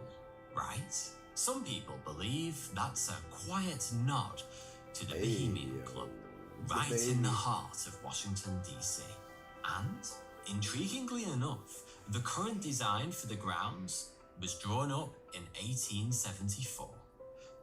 right? Some people believe that's a quiet nod to the Bohemian Club, right in the heart of Washington, D.C. And, intriguingly enough, the current design for the grounds was drawn up in 1874,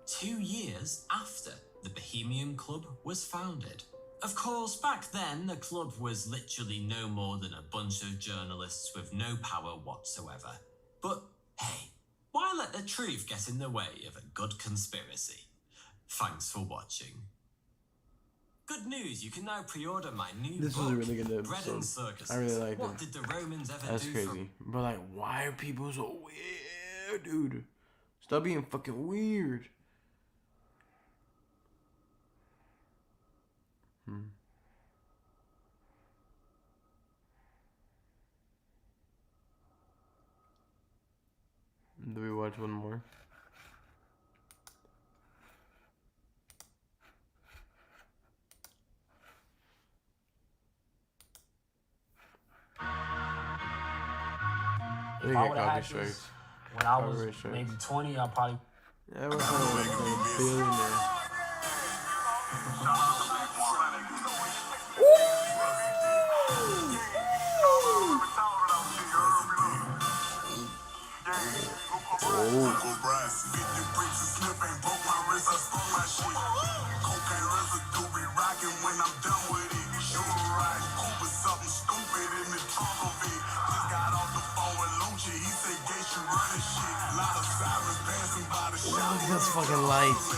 2 years after the Bohemian Club was founded. Of course, back then, the club was literally no more than a bunch of journalists with no power whatsoever. But hey, why let the truth get in the way of a good conspiracy? Thanks for watching. Good news, you can now pre-order my new This book, was a really good Bread episode. and Circuses. I really liked What it. did the Romans ever That's do crazy. But like, why are people so weird, dude? Stop being fucking weird. Do we watch one more? If I would have had this when I was maybe 20, I probably. Yeah, I was a billionaire. Look at those fucking lights.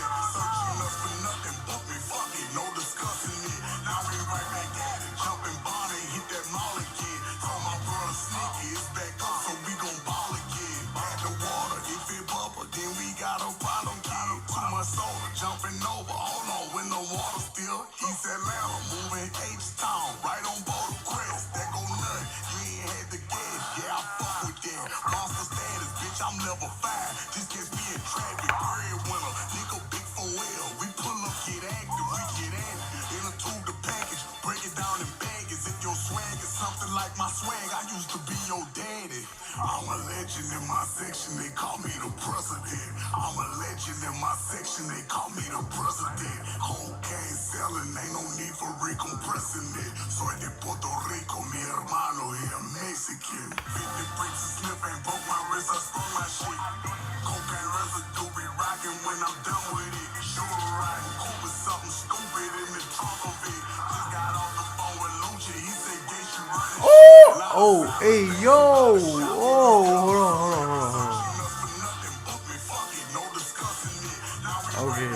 Jumping over, hold on, when the water still. East Atlanta, moving H-Town, right on Boulder Crest. That go nut, you ain't had the gas, yeah, I fuck with that. Monster status, bitch, I'm level 5. Just catch me in traffic, breadwinner, nigga big 4L. We pull up, get active, we get at it. In a tube the package, break it down in baggies. If your swag is something like my swag, I used to be your daddy. I'm a legend in my section, they call me the president. I'm a legend in my section, they call me the president. Cocaine selling, ain't no need for recompressing it. Soy de Puerto Rico, mi hermano, he a Mexican. 50 bricks of slip, ain't broke my wrist, I sprung my shit. Cocaine residue be rocking when I'm done with it. Shooter riding cool with something stupid in the trunk of it. Just got off the phone with Lucha, he said, "Gay, she running." Oh, hey, yo. Oh, hold on. Okay.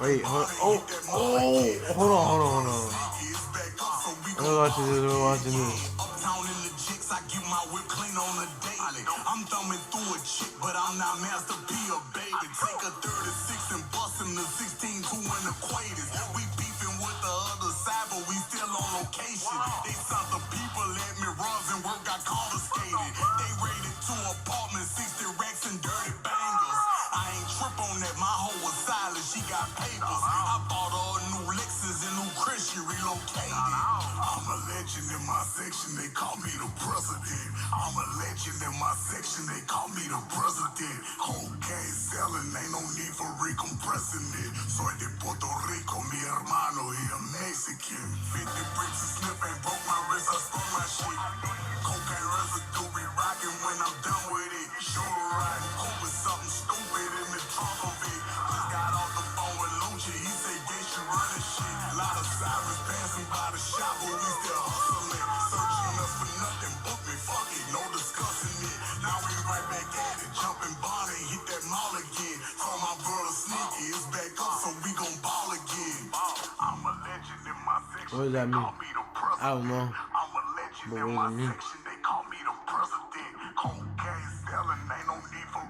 Wait, hold on. Hold on. We're watching this. I'm thumbing through a chick, but I'm not Master P a baby. Take a 36 and bust him to 16, 2 in equators. We beefing with the other side, but we still on location. They sent the people at me runs and work got confiscated. They raided 2 apartments, 60 racks and dirty bangers. I ain't trip on that, my hoe was silent, she got papers. I bought her a new Lexus and new Chris, she relocated. I'm a legend in my section, they call me the president. I'm a legend in my section, they call me the president. Cocaine selling, ain't no need for recompressing it. Soy de Puerto Rico, mi hermano, he a Mexican. 50 bricks of slip, ain't broke my wrist, I sprung my shit. Cocaine residue be rocking when I'm done with it. Shooter riding cool with something stupid in the trunk of it. Just got off the phone with Lucha, he said, "Gay, she running shit." Lot of sirens passing by the shop, but we still hustling. Searching us for nothing, book me, fuck it, no discussing it. Now we right back at it, jumping Bonnie, hit that mall again. Told my brother Sneaky, it's back up, so we gon' ball again. I'm a legend in my section. What does that mean? I don't know. I'm a legend But in what my does it mean? section, they call me the president. Cocaine selling, ain't no need for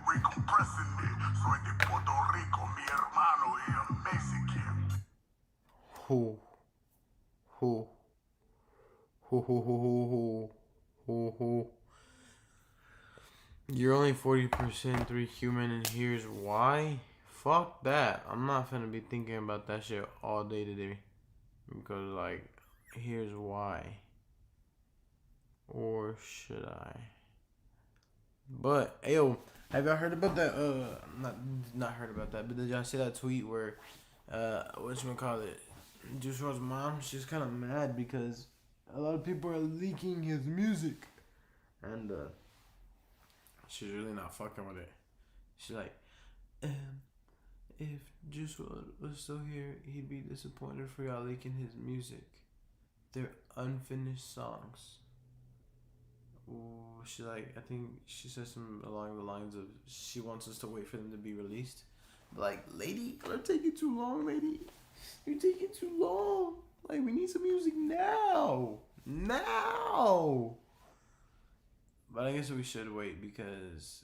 Who? Who? Who? You're only 40% 3 human, and here's why. Fuck that. I'm not finna be thinking about that shit all day today. Because, like, here's why. Or should I? But, ayo, have y'all heard about that? Not heard about that, but did y'all see that tweet where, whatchamacallit, Juice WRLD's mom, she's kind of mad because a lot of people are leaking his music. And, she's really not fucking with it. She's like, if Juice WRLD was still here, he'd be disappointed for y'all leaking his music. They're unfinished songs. Ooh, she like, I think she said something along the lines of she wants us to wait for them to be released. Like, lady, you're taking too long, lady. You're taking too long. Like, we need some music now. Now. But I guess we should wait because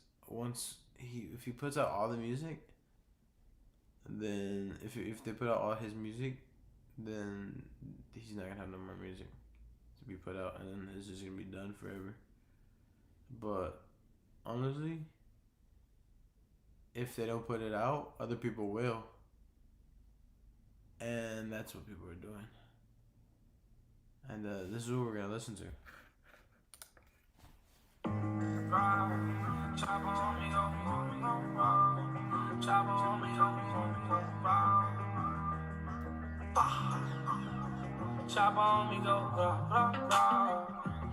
if he puts out all the music, then if they put out all his music, then he's not gonna have no more music to be put out, and then it's just gonna be done forever. But honestly, if they don't put it out, other people will, and that's what people are doing. And this is what we're gonna listen to. Chop on me, go,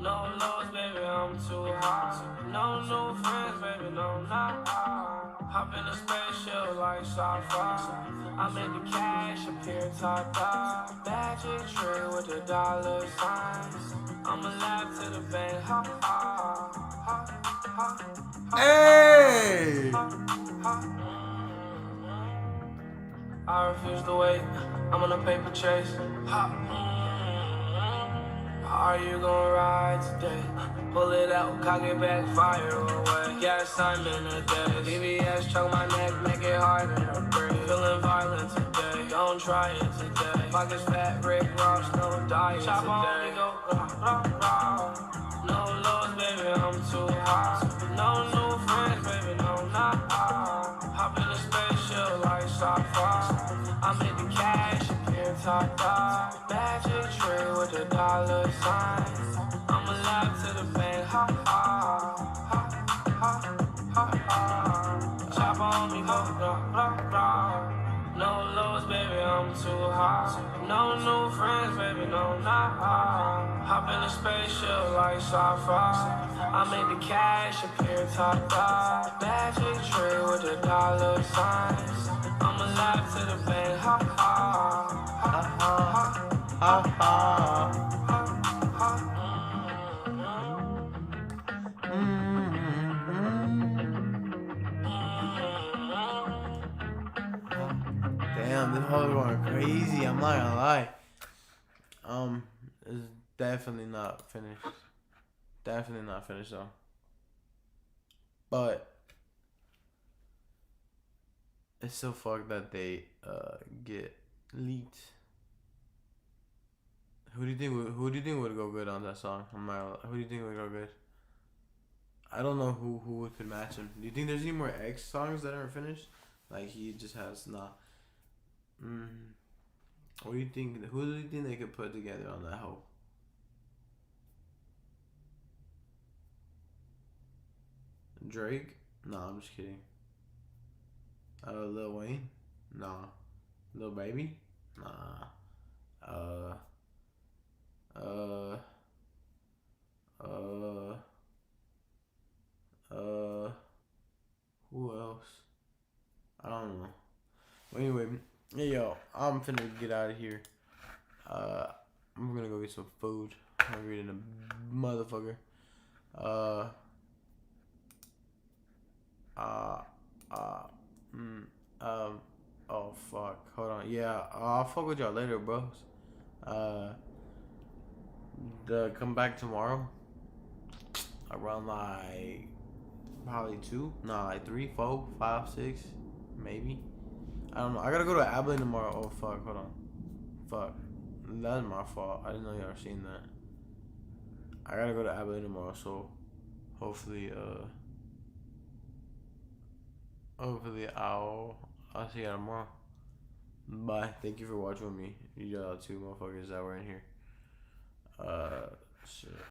no lows, baby, I'm too hot. No new friends, baby, no, not hop in a spaceship like sci-fi. I made the cash appear top dog. Magic trick with the dollar signs. I'm alive to the bank, ha ha ha ha. Hey! I refuse to wait. I'm on a paper chase. Are you gonna ride today? Pull it out, cock it back, fire away. Yes, I'm in a daze. BBS choke my neck, make it harder to breathe. Feeling violent today, don't try it today. Pockets fat, Rick Ross, no diet today. Chop on me, go, no lows, baby, I'm too hot. No new friends, baby, no, not hop in a spaceship like sci-fi. I made the cash appear top dog. Magic trick with the dollar signs. I'm alive to the bank, ha ha ha ha ha. Chop on me, go, no lows, baby, I'm too hot. No new friends, baby, no, not hop in a spaceship like sci-fi. I made the cash appear top dog. Magic trick with the dollar signs. I'm alive to the bank, ha ha ha ha ha ha. Damn, this whole going crazy. I'm not gonna lie. It's definitely not finished. Definitely not finished though. But it's so fucked that they get leaked. Who do you think would go good on that song? Who do you think would go good? I don't know who could match him. Do you think there's any more X songs that aren't finished? Like he just has What do you think? Who do you think they could put together on that hoe? Drake? Nah, I'm just kidding. Lil Wayne? Nah. Lil Baby? Nah. Who else? I don't know. Well, anyway, hey yo, I'm finna get out of here. I'm gonna go get some food. I'm hungry than a motherfucker. Oh fuck. Hold on. Yeah, I'll fuck with y'all later, bros. Come back tomorrow. Around like probably 2. Nah, like 3, 4, 5, 6, maybe. I don't know. I gotta go to Abilene tomorrow. Oh fuck. Hold on. Fuck. That's my fault. I didn't know y'all seen that. I gotta go to Abilene tomorrow, so hopefully I'll see y'all tomorrow. Bye. Thank you for watching with me. You two motherfuckers that were in here. Shit.